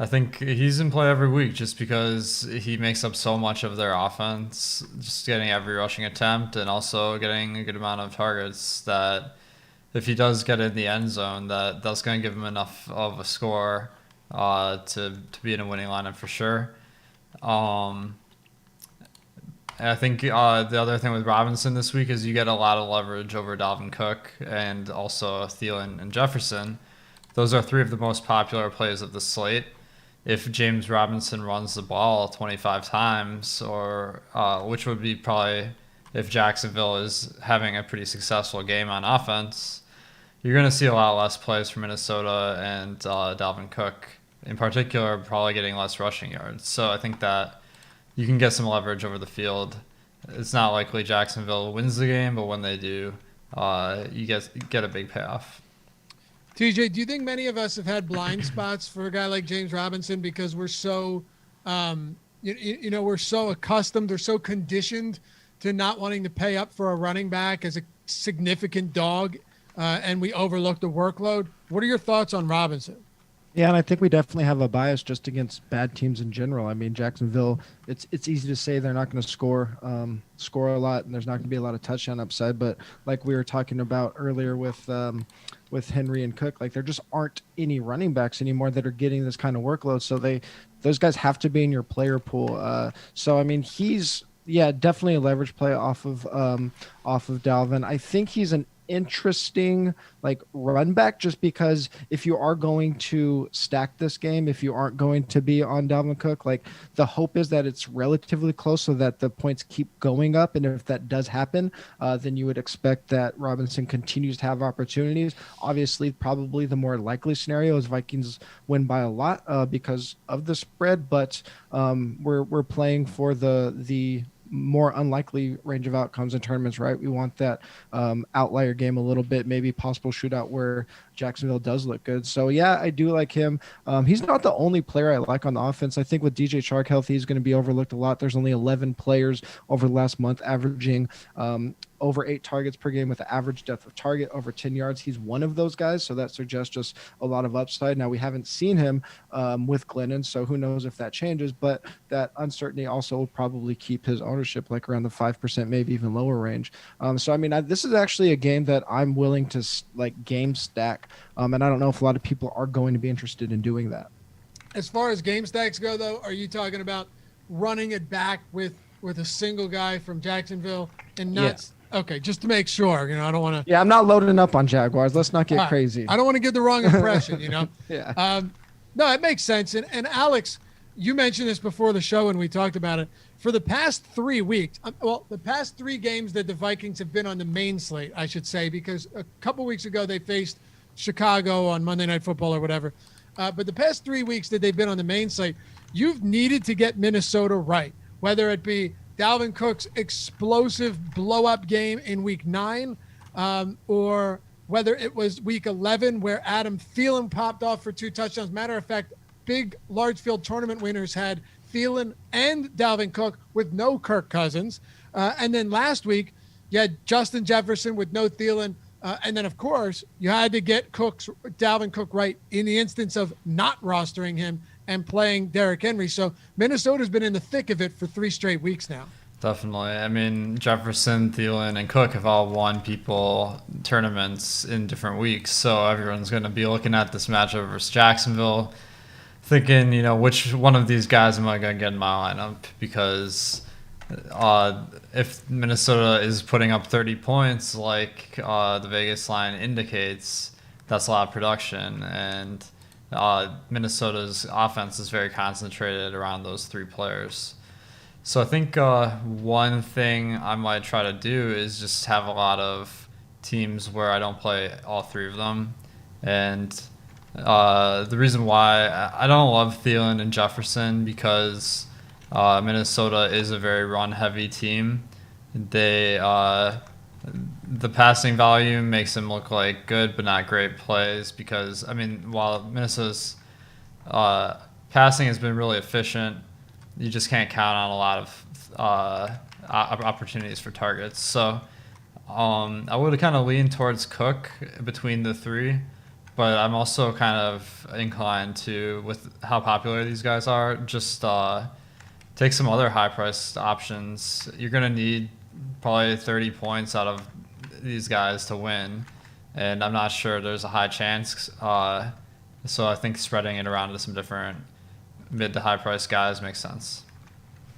think he's in play every week just because he makes up so much of their offense, just getting every rushing attempt and also getting a good amount of targets that if he does get in the end zone, that's going to give him enough of a score to be in a winning lineup for sure. And I think the other thing with Robinson this week is you get a lot of leverage over Dalvin Cook and also Thielen and Jefferson. Those are 3 of the most popular plays of the slate. If James Robinson runs the ball 25 times, or which would be probably if Jacksonville is having a pretty successful game on offense, you're going to see a lot less plays from Minnesota and Dalvin Cook, in particular, probably getting less rushing yards. So I think that you can get some leverage over the field. It's not likely Jacksonville wins the game, but when they do, you get a big payoff. TJ, do you think many of us have had blind spots for a guy like James Robinson because we're so, we're so accustomed or so conditioned to not wanting to pay up for a running back as a significant dog, and we overlook the workload? What are your thoughts on Robinson? Yeah, and I think we definitely have a bias just against bad teams in general. I mean, Jacksonville, it's easy to say they're not going to score a lot, and there's not going to be a lot of touchdown upside. But like we were talking about earlier with Henry and Cook, like there just aren't any running backs anymore that are getting this kind of workload. So those guys have to be in your player pool. So I mean, he's definitely a leverage play off of Dalvin. I think he's an interesting run back just because if you are going to stack this game, if you aren't going to be on Dalvin Cook, the hope is that it's relatively close so that the points keep going up. And if that does happen, then you would expect that Robinson continues to have opportunities. Obviously, probably the more likely scenario is Vikings win by a lot because of the spread, but we're playing for the more unlikely range of outcomes in tournaments, right? We want that outlier game a little bit, maybe possible shootout where Jacksonville does look good. So yeah, I do like him. He's not the only player I like on the offense. I think with DJ Chark healthy, he's going to be overlooked a lot. There's only 11 players over the last month averaging over 8 targets per game with an average depth of target over 10 yards. He's one of those guys, so that suggests just a lot of upside. Now, we haven't seen him with Glennon, so who knows if that changes, but that uncertainty also will probably keep his ownership around the 5%, maybe even lower range. So, I mean, this is actually a game that I'm willing to game stack, and I don't know if a lot of people are going to be interested in doing that. As far as game stacks go, though, are you talking about running it back with a single guy from Jacksonville and not... Yeah. Okay, just to make sure, I don't want to... Yeah, I'm not loading up on Jaguars. Let's not get crazy. I don't want to give the wrong impression, Yeah. No, it makes sense. And Alex, you mentioned this before the show when we talked about it. For the past 3 weeks, the past 3 games that the Vikings have been on the main slate, I should say, because a couple weeks ago they faced Chicago on Monday Night Football or whatever. But the past 3 weeks that they've been on the main slate, you've needed to get Minnesota right, whether it be Dalvin Cook's explosive blow-up game in Week 9, or whether it was Week 11 where Adam Thielen popped off for 2 touchdowns. Matter of fact, big large field tournament winners had Thielen and Dalvin Cook with no Kirk Cousins. And then last week, you had Justin Jefferson with no Thielen. And then, of course, you had to get Dalvin Cook right in the instance of not rostering him and playing Derrick Henry. So Minnesota's been in the thick of it for 3 straight weeks now. Definitely. I mean, Jefferson, Thielen, and Cook have all won people tournaments in different weeks. So everyone's going to be looking at this matchup versus Jacksonville, thinking, which one of these guys am I going to get in my lineup? Because if Minnesota is putting up 30 points like the Vegas line indicates, that's a lot of production. And Minnesota's offense is very concentrated around those 3 players. So I think one thing I might try to do is just have a lot of teams where I don't play all 3 of them. And the reason why I don't love Thielen and Jefferson because Minnesota is a very run-heavy team. They the passing volume makes them look like good but not great plays because, I mean, while Minnesota's passing has been really efficient, you just can't count on a lot of opportunities for targets. So I would kind of lean towards Cook between the 3, but I'm also kind of inclined to, with how popular these guys are, just take some other high-priced options. You're going to need probably 30 points out of these guys to win, and I'm not sure there's a high chance. So I think spreading it around to some different mid to high-priced guys makes sense.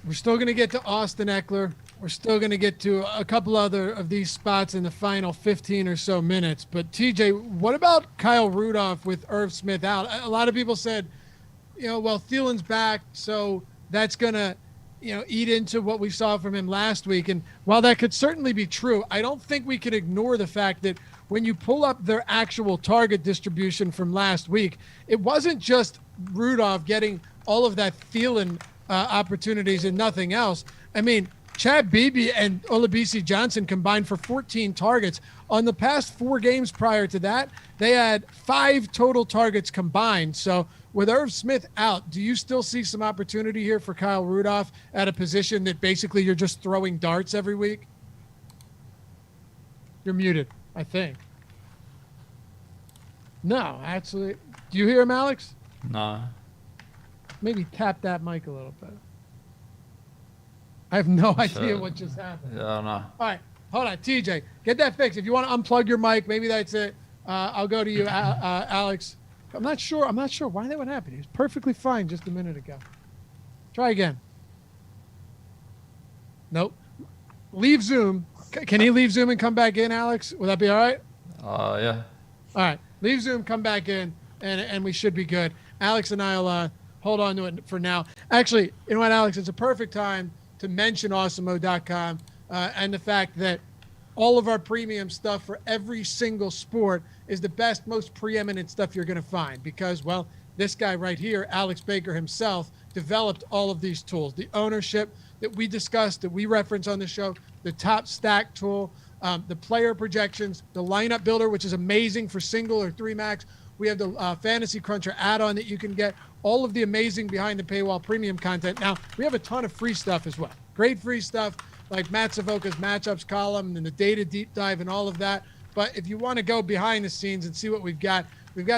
We're still going to get to Austin Eckler. We're still going to get to a couple other of these spots in the final 15 or so minutes. But TJ, what about Kyle Rudolph with Irv Smith out? A lot of people said, well, Thielen's back, so that's going to, eat into what we saw from him last week. And while that could certainly be true, I don't think we can ignore the fact that when you pull up their actual target distribution from last week, it wasn't just Rudolph getting all of that Thielen opportunities and nothing else. I mean, Chad Beebe and Olabisi Johnson combined for 14 targets. On the past 4 games prior to that, they had 5 total targets combined. So with Irv Smith out, do you still see some opportunity here for Kyle Rudolph at a position that basically you're just throwing darts every week? You're muted, I think. No, actually. Do you hear him, Alex? No. Maybe tap that mic a little bit. I have no idea what just happened. Yeah, I don't know. All right, hold on, TJ, get that fixed. If you want to unplug your mic, maybe that's it. I'll go to you, Alex. I'm not sure why that would happen. He was perfectly fine just a minute ago. Try again. Nope. Leave Zoom. Can he leave Zoom and come back in, Alex? Would that be all right? Yeah. All right. Leave Zoom, come back in, and we should be good. Alex and I'll hold on to it for now. Actually, you know what, Alex? It's a perfect time to mention Awesemo.com and the fact that all of our premium stuff for every single sport is the best, most preeminent stuff you're going to find because, well, this guy right here, Alex Baker himself, developed all of these tools. The ownership that we discussed, that we reference on the show, the top stack tool, the player projections, the lineup builder, which is amazing for single or 3 max. We have the Fantasy Cruncher add-on that you can get, all of the amazing behind the paywall premium content. Now, we have a ton of free stuff as well. Great free stuff like Matt Savoca's matchups column and the data deep dive and all of that. But if you want to go behind the scenes and see what we've got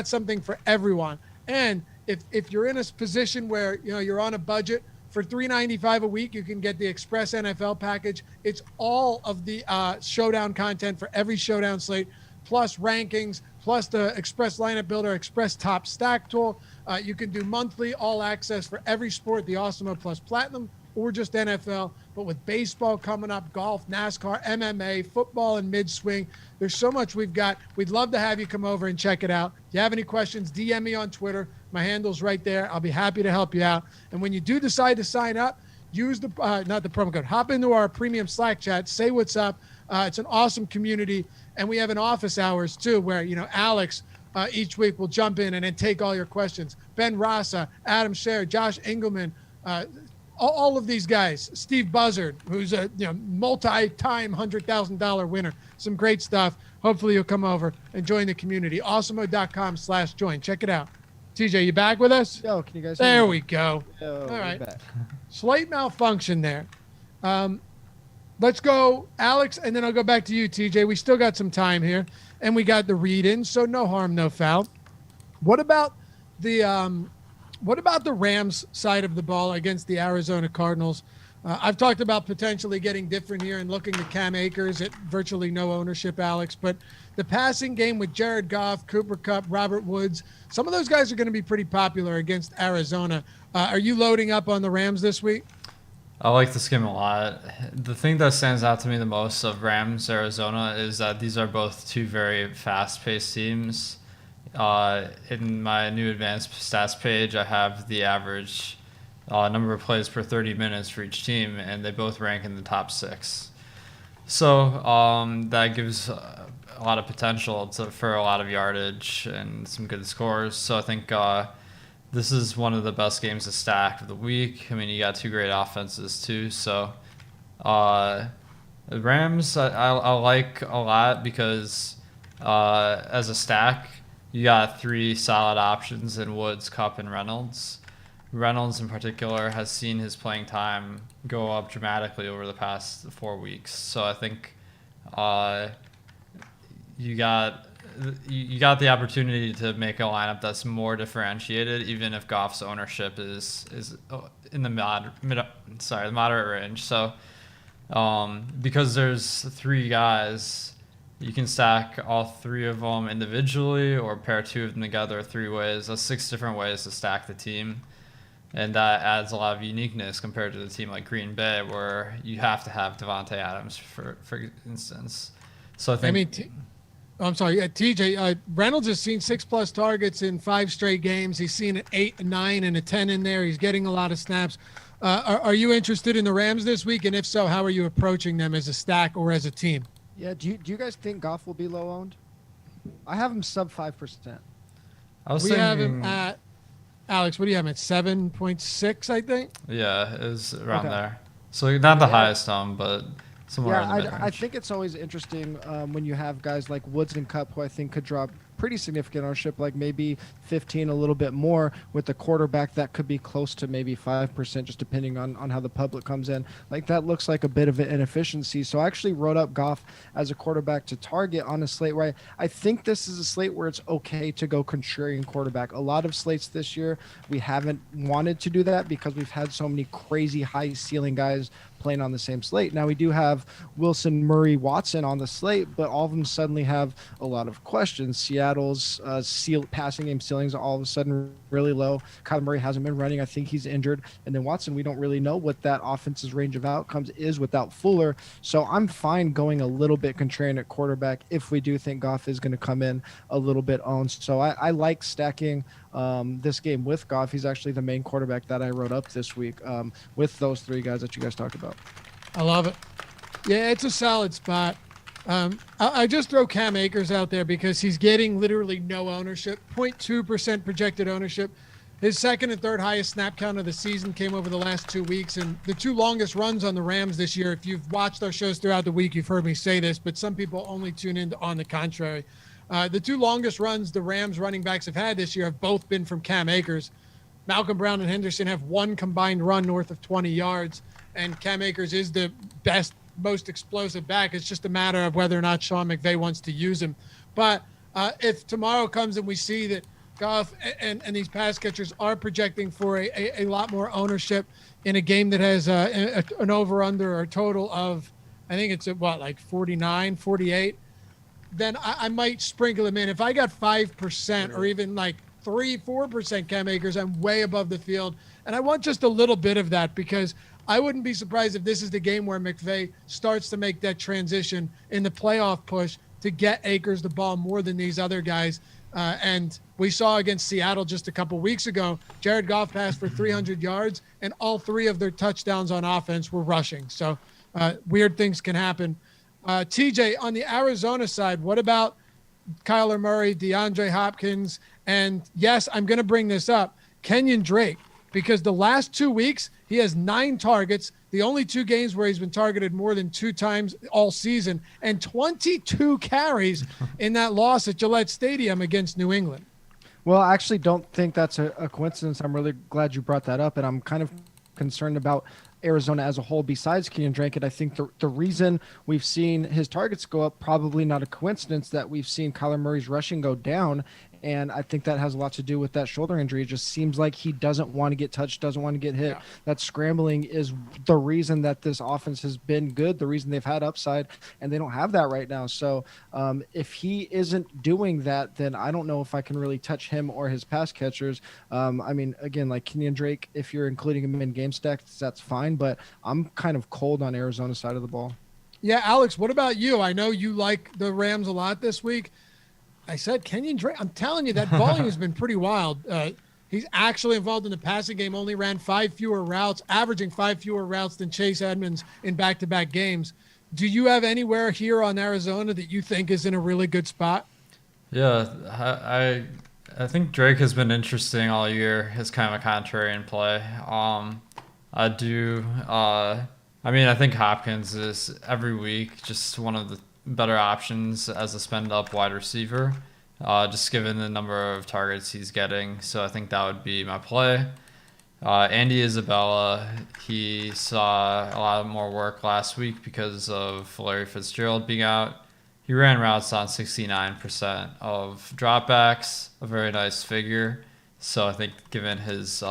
something for everyone. And if you're in a position where you're on a budget, for $3.95 a week, you can get the Express NFL package. It's all of the showdown content for every showdown slate, plus rankings, plus the Express lineup builder, Express top stack tool. You can do monthly all access for every sport, the Awesemo Plus Platinum, or just NFL. But with baseball coming up, golf, NASCAR, MMA, football, and mid-swing, there's so much we've got. We'd love to have you come over and check it out. If you have any questions, DM me on Twitter. My handle's right there. I'll be happy to help you out. And when you do decide to sign up, use the not the promo code. Hop into our premium Slack chat. Say what's up. It's an awesome community. And we have an office hours, too, where, Alex each week will jump in and then take all your questions. Ben Rasa, Adam Scher, Josh Engelman, all of these guys. Steve Buzzard, who's a multi-time $100,000 winner. Some great stuff. Hopefully you'll come over and join the community. Awesemo.com/join. Check it out. TJ, you back with us? Yo, can you guys There we go. Yo, all right. back. Slight malfunction there. Let's go, Alex, and then I'll go back to you, TJ. We still got some time here, and we got the read-in, so no harm, no foul. What about the Rams side of the ball against the Arizona Cardinals? I've talked about potentially getting different here and looking at Cam Akers at virtually no ownership, Alex. But the passing game with Jared Goff, Cooper Kupp, Robert Woods, some of those guys are going to be pretty popular against Arizona. Are you loading up on the Rams this week? I like this game a lot. The thing that stands out to me the most of Rams, Arizona, is that these are both two very fast-paced teams. In my new advanced stats page, I have the average number of plays per 30 minutes for each team, and they both rank in the top 6. So that gives a lot of potential for a lot of yardage and some good scores. So I think this is one of the best games to stack of the week. I mean, you got 2 great offenses too. So the Rams I like a lot because as a stack, you got 3 solid options in Woods, Kupp, and Reynolds. Reynolds in particular has seen his playing time go up dramatically over the past 4 weeks. So I think you got the opportunity to make a lineup that's more differentiated, even if Goff's ownership is in the moderate range. So because there's 3 guys, you can stack all 3 of them individually or pair 2 of them together 3 ways. That's 6 different ways to stack the team. And that adds a lot of uniqueness compared to a team like Green Bay, where you have to have Devontae Adams, for instance. So I think. I'm sorry, TJ. Reynolds has seen 6+ targets in 5 straight games. He's seen an 8, a 9, and a 10 in there. He's getting a lot of snaps. Are you interested in the Rams this week? And if so, how are you approaching them as a stack or as a team? Yeah. Do you guys think Goff will be low owned? I have him sub 5%. We have him at. Alex, what do you have at 7.6? I think. Yeah, it was around there. So not the highest but somewhere in the mid-range. I think it's always interesting when you have guys like Woods and Kupp, who I think could drop pretty significant ownership, like maybe 15, a little bit more, with the quarterback that could be close to maybe 5%, just depending on how the public comes in. Like, that looks like a bit of an inefficiency. So I actually wrote up Goff as a quarterback to target on a slate where I think this is a slate where it's okay to go contrarian quarterback. A lot of slates this year, we haven't wanted to do that because we've had so many crazy high ceiling guys playing on the same slate. Now we do have Wilson, Murray, Watson on the slate, but all of them suddenly have a lot of questions. Seattle's passing game ceilings are all of a sudden really low. Kyler Murray hasn't been running. I think he's injured. And then Watson, we don't really know what that offense's range of outcomes is without Fuller. So I'm fine going a little bit contrarian at quarterback if we do think Goff is going to come in a little bit owned. So I like stacking this game with Goff. He's actually the main quarterback that I wrote up this week with those 3 guys that you guys talked about. I love it. Yeah, it's a solid spot. I just throw Cam Akers out there because he's getting literally no ownership, 0.2% projected ownership. His second and third highest snap count of the season came over the last 2 weeks, and the 2 longest runs on the Rams this year. If you've watched our shows throughout the week, you've heard me say this, but some people only tune in on the contrary. The 2 longest runs the Rams running backs have had this year have both been from Cam Akers. Malcolm Brown and Henderson have 1 combined run north of 20 yards, and Cam Akers is the best, most explosive back. It's just a matter of whether or not Sean McVay wants to use him. But if tomorrow comes and we see that Goff and these pass catchers are projecting for a lot more ownership in a game that has an over-under or total of, I think it's like 49, 48, then I might sprinkle him in. If I got 5% or even like 3-4% Cam Akers, I'm way above the field. And I want just a little bit of that because I wouldn't be surprised if this is the game where McVay starts to make that transition in the playoff push to get Akers the ball more than these other guys. And we saw against Seattle just a couple weeks ago, Jared Goff passed for 300 yards, and all 3 of their touchdowns on offense were rushing. So weird things can happen. TJ, on the Arizona side, what about Kyler Murray, DeAndre Hopkins, and yes, I'm going to bring this up, Kenyon Drake, because the last 2 weeks, he has 9 targets, the only 2 games where he's been targeted more than 2 times all season, and 22 carries in that loss at Gillette Stadium against New England. Well, I actually don't think that's a coincidence. I'm really glad you brought that up, and I'm kind of concerned about Arizona as a whole besides Kenyon Drake. And I think the reason we've seen his targets go up, probably not a coincidence that we've seen Kyler Murray's rushing go down. And I think that has a lot to do with that shoulder injury. It just seems like he doesn't want to get touched, doesn't want to get hit. Yeah. That scrambling is the reason that this offense has been good, the reason they've had upside, and they don't have that right now. So if he isn't doing that, then I don't know if I can really touch him or his pass catchers. I mean, again, like Kenyon Drake, if you're including him in game stacks, that's fine. But I'm kind of cold on Arizona's side of the ball. Yeah, Alex, what about you? I know you like the Rams a lot this week. I said Kenyon Drake. I'm telling you, that volume has been pretty wild. He's actually involved in the passing game, only ran 5 fewer routes, averaging 5 fewer routes than Chase Edmonds in back-to-back games. Do you have anywhere here on Arizona that you think is in a really good spot? Yeah, I think Drake has been interesting all year. His kind of a contrarian play. I do. I think Hopkins is every week just one of the better options as a spend-up wide receiver, just given the number of targets he's getting. So I think that would be my play. Andy Isabella, he saw a lot more work last week because of Larry Fitzgerald being out. He ran routes on 69% of dropbacks, a very nice figure. So I think given his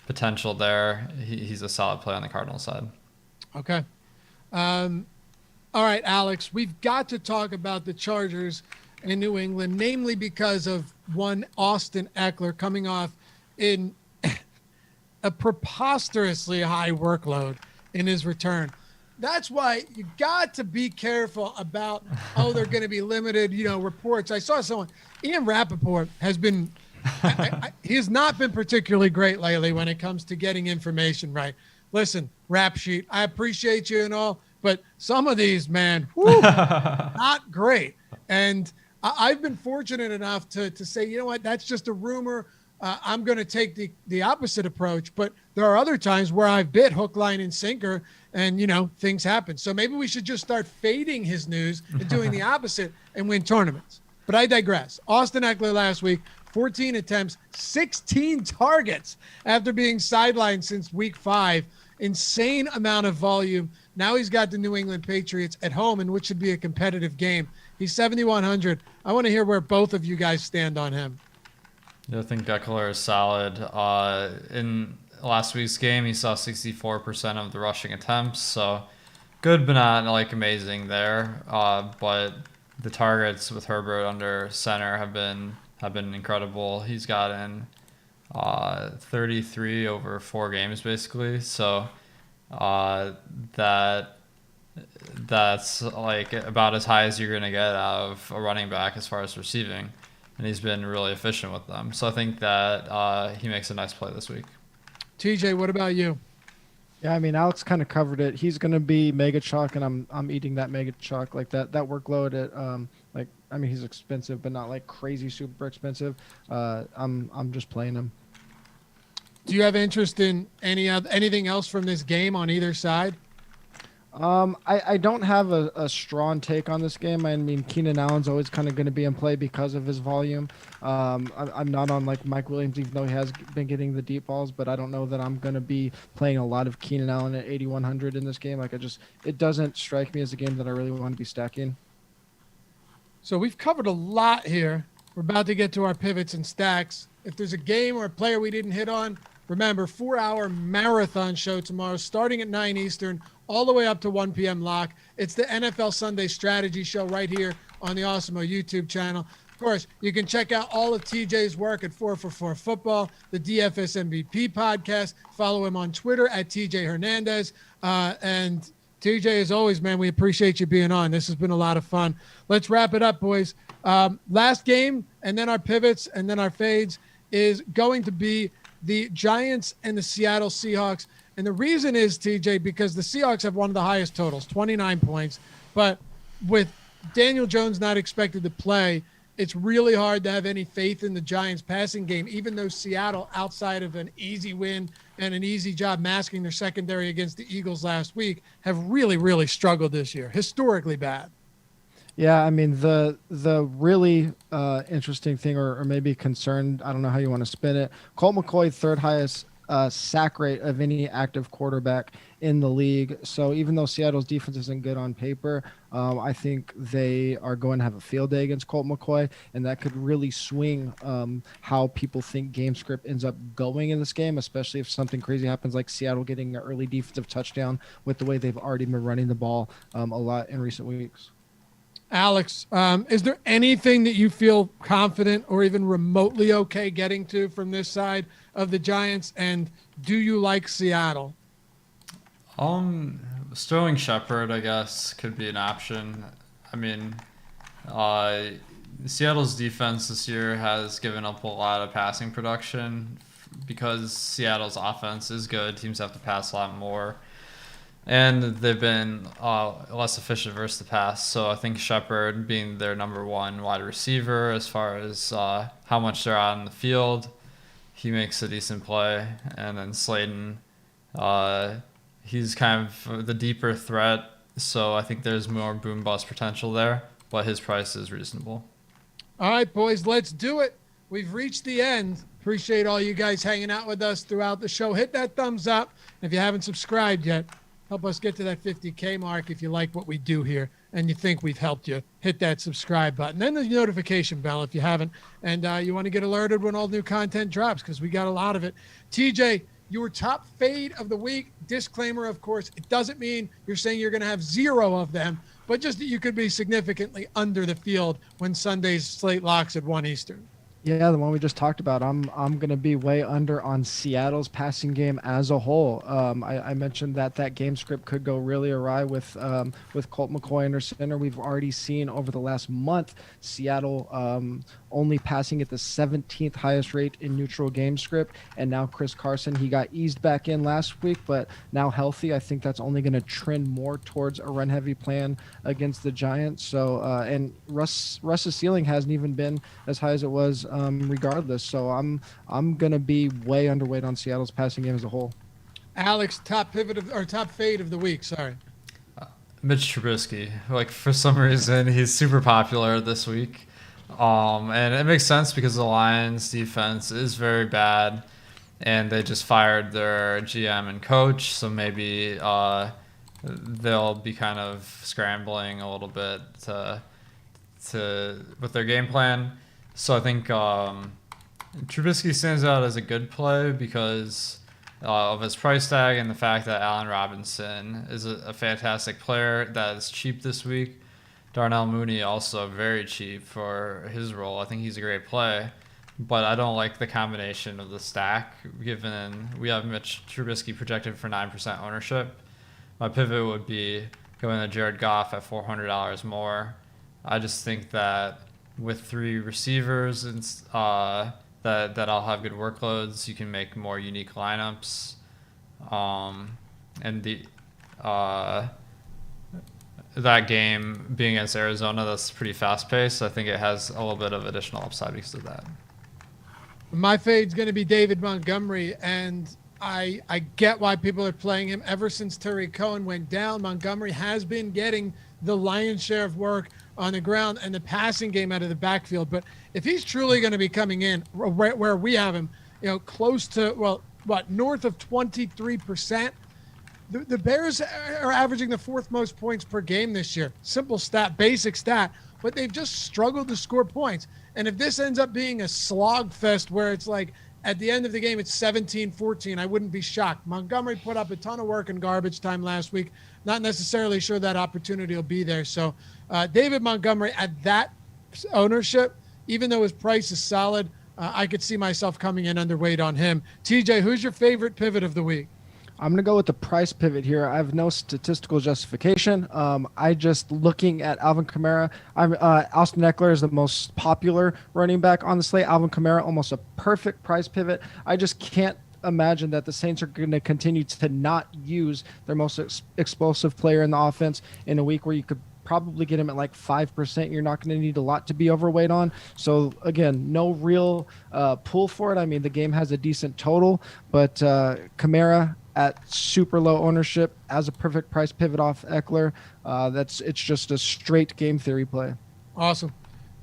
potential there, he's a solid play on the Cardinals side. Okay. All right, Alex, we've got to talk about the Chargers in New England, namely because of one Austin Eckler coming off in a preposterously high workload in his return. That's why you got to be careful about, they're going to be limited, reports. I saw someone, Ian Rappaport has been, he has not been particularly great lately when it comes to getting information right. Listen, Rap Sheet, I appreciate you and all, but some of these, man, not great. And I've been fortunate enough to say, you know what, that's just a rumor. I'm going to take the opposite approach. But there are other times where I've bit hook, line, and sinker, and, things happen. So maybe we should just start fading his news and doing the opposite and win tournaments. But I digress. Austin Eckler last week, 14 attempts, 16 targets after being sidelined since week 5. Insane amount of volume. Now he's got the New England Patriots at home, in which should be a competitive game. He's 7,100. I want to hear where both of you guys stand on him. Yeah, I think Eckler is solid. In last week's game, he saw 64% of the rushing attempts, so good but not amazing there. But the targets with Herbert under center have been incredible. He's gotten 33 over 4 games basically, so that's about as high as you're gonna get out of a running back as far as receiving, and he's been really efficient with them. So I think that he makes a nice play this week. TJ, what about you? Yeah, Alex kind of covered it. He's going to be mega chalk, and I'm eating that mega chalk. That workload at he's expensive, but not crazy super expensive. I'm just playing him. Do you have interest in anything else from this game on either side? I don't have a strong take on this game. Keenan Allen's always kind of going to be in play because of his volume. I'm not on Mike Williams, even though he has been getting the deep balls, but I don't know that I'm going to be playing a lot of Keenan Allen at 8,100 in this game. It doesn't strike me as a game that I really want to be stacking. So we've covered a lot here. We're about to get to our pivots and stacks. If there's a game or a player we didn't hit on, remember, 4-hour marathon show tomorrow, starting at 9 Eastern, all the way up to 1 p.m. lock. It's the NFL Sunday Strategy Show right here on the Awesemo YouTube channel. Of course, you can check out all of TJ's work at 4for4 Football, the DFS MVP podcast. Follow him on Twitter at TJ Hernandez. And TJ, as always, man, we appreciate you being on. This has been a lot of fun. Let's wrap it up, boys. Last game, and then our pivots, and then our fades is going to be the Giants and the Seattle Seahawks. And the reason is, TJ, because the Seahawks have one of the highest totals, 29 points. But with Daniel Jones not expected to play, it's really hard to have any faith in the Giants passing game, even though Seattle, outside of an easy win and an easy job masking their secondary against the Eagles last week, have really, really struggled this year, historically bad. Yeah, the really interesting thing, or maybe concerned, I don't know how you want to spin it, Colt McCoy, third highest sack rate of any active quarterback in the league. So even though Seattle's defense isn't good on paper, I think they are going to have a field day against Colt McCoy, and that could really swing how people think game script ends up going in this game, especially if something crazy happens like Seattle getting an early defensive touchdown with the way they've already been running the ball a lot in recent weeks. Alex, is there anything that you feel confident or even remotely okay getting to from this side of the Giants? And do you like Seattle? Sterling Shepard, I guess, could be an option. Seattle's defense this year has given up a lot of passing production because Seattle's offense is good. Teams have to pass a lot more. And they've been less efficient versus the pass. So I think Shepard being their number one wide receiver as far as how much they're out on the field, he makes a decent play. And then Slayton, he's kind of the deeper threat. So I think there's more boom-bust potential there. But his price is reasonable. All right, boys, let's do it. We've reached the end. Appreciate all you guys hanging out with us throughout the show. Hit that thumbs up. If you haven't subscribed yet, help us get to that 50K mark. If you like what we do here and you think we've helped you, hit that subscribe button. Then the notification bell if you haven't. And you want to get alerted when all new content drops because we got a lot of it. TJ, your top fade of the week. Disclaimer, of course, it doesn't mean you're saying you're going to have 0 of them, but just that you could be significantly under the field when Sunday's slate locks at 1 Eastern. Yeah, the one we just talked about. I'm going to be way under on Seattle's passing game as a whole. I mentioned that game script could go really awry with Colt McCoy under center. We've already seen over the last month Seattle only passing at the 17th highest rate in neutral game script, and now Chris Carson, he got eased back in last week, but now healthy. I think that's only going to trend more towards a run-heavy plan against the Giants. So and Russ's ceiling hasn't even been as high as it was. Regardless, so I'm gonna be way underweight on Seattle's passing game as a whole. Alex, top fade of the week. Sorry, Mitch Trubisky. Like for some reason, he's super popular this week, and it makes sense because the Lions' defense is very bad, and they just fired their GM and coach, so maybe they'll be kind of scrambling a little bit to with their game plan. So I think Trubisky stands out as a good play because of his price tag and the fact that Allen Robinson is a fantastic player that is cheap this week. Darnell Mooney also very cheap for his role. I think he's a great play, but I don't like the combination of the stack given we have Mitch Trubisky projected for 9% ownership. My pivot would be going to Jared Goff at $400 more. I just think that with 3 receivers and that I'll have good workloads, you can make more unique lineups. And that game being against Arizona, that's pretty fast paced. I think it has a little bit of additional upside because of that. My fade's going to be David Montgomery, and I get why people are playing him. Ever since Terry Cohen went down, Montgomery has been getting the lion's share of work on the ground and the passing game out of the backfield. But if he's truly going to be coming in where we have him, close to, north of 23%, the Bears are averaging the 4th most points per game this year. Simple stat, basic stat, but they've just struggled to score points. And if this ends up being a slog fest where it's like at the end of the game, it's 17-14, I wouldn't be shocked. Montgomery put up a ton of work in garbage time last week. Not necessarily sure that opportunity will be there. So David Montgomery at that ownership, even though his price is solid, I could see myself coming in underweight on him. TJ, who's your favorite pivot of the week? I'm going to go with the price pivot here. I have no statistical justification. I just looking at Alvin Kamara. Austin Eckler is the most popular running back on the slate. Alvin Kamara, almost a perfect price pivot. I just can't imagine that the Saints are going to continue to not use their most explosive player in the offense in a week where you could probably get him at like 5%. You're not going to need a lot to be overweight on. So again, no real pull for it. I mean, the game has a decent total, but Kamara at super low ownership as a perfect price pivot off Eckler. It's just a straight game theory play. Awesome.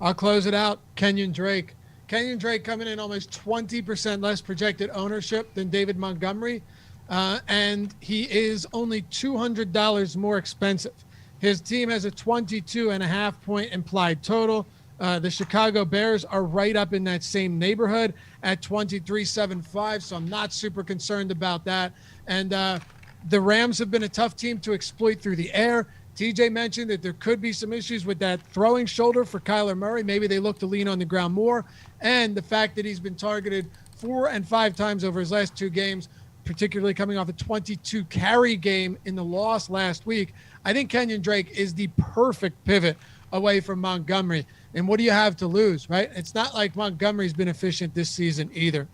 I'll close it out. Kenyon Drake. Kenyon Drake coming in almost 20% less projected ownership than David Montgomery, and he is only $200 more expensive. His team has a 22.5-point implied total. The Chicago Bears are right up in that same neighborhood at 23.75, so I'm not super concerned about that. And the Rams have been a tough team to exploit through the air. TJ mentioned that there could be some issues with that throwing shoulder for Kyler Murray. Maybe they look to lean on the ground more. And the fact that he's been targeted 4 and 5 times over his last 2 games, particularly coming off a 22 carry game in the loss last week. I think Kenyon Drake is the perfect pivot away from Montgomery. And what do you have to lose, right? It's not like Montgomery's been efficient this season either.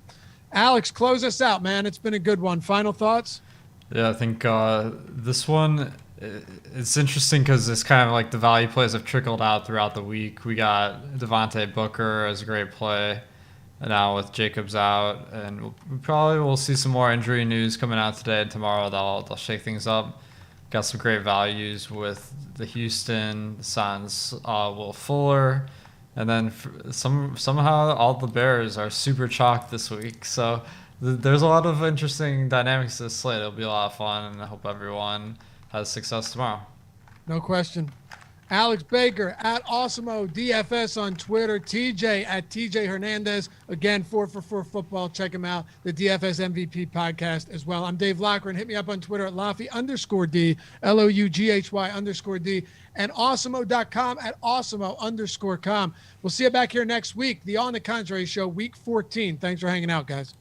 Alex, close us out, man. It's been a good one. Final thoughts? Yeah, I think this one, it's interesting because it's kind of like the value plays have trickled out throughout the week. We got Devontae Booker as a great play. And now with Jacobs out, and we probably will see some more injury news coming out today and tomorrow. They'll shake things up. Got some great values with the Houston, the Suns, Will Fuller, and then somehow all the Bears are super chalked this week. So there's a lot of interesting dynamics to this slate. It'll be a lot of fun, and I hope everyone has success tomorrow. No question. Alex Baker at Awesemo DFS on Twitter. TJ at TJ Hernandez. Again, 4for4 Football. Check him out. The DFS MVP podcast as well. I'm Dave Loughran. Hit me up on Twitter at Loughy_D, LOUGHY_D, and Awesemo.com at Awesemo_com. We'll see you back here next week. The On the Contrary Show, week 14. Thanks for hanging out, guys.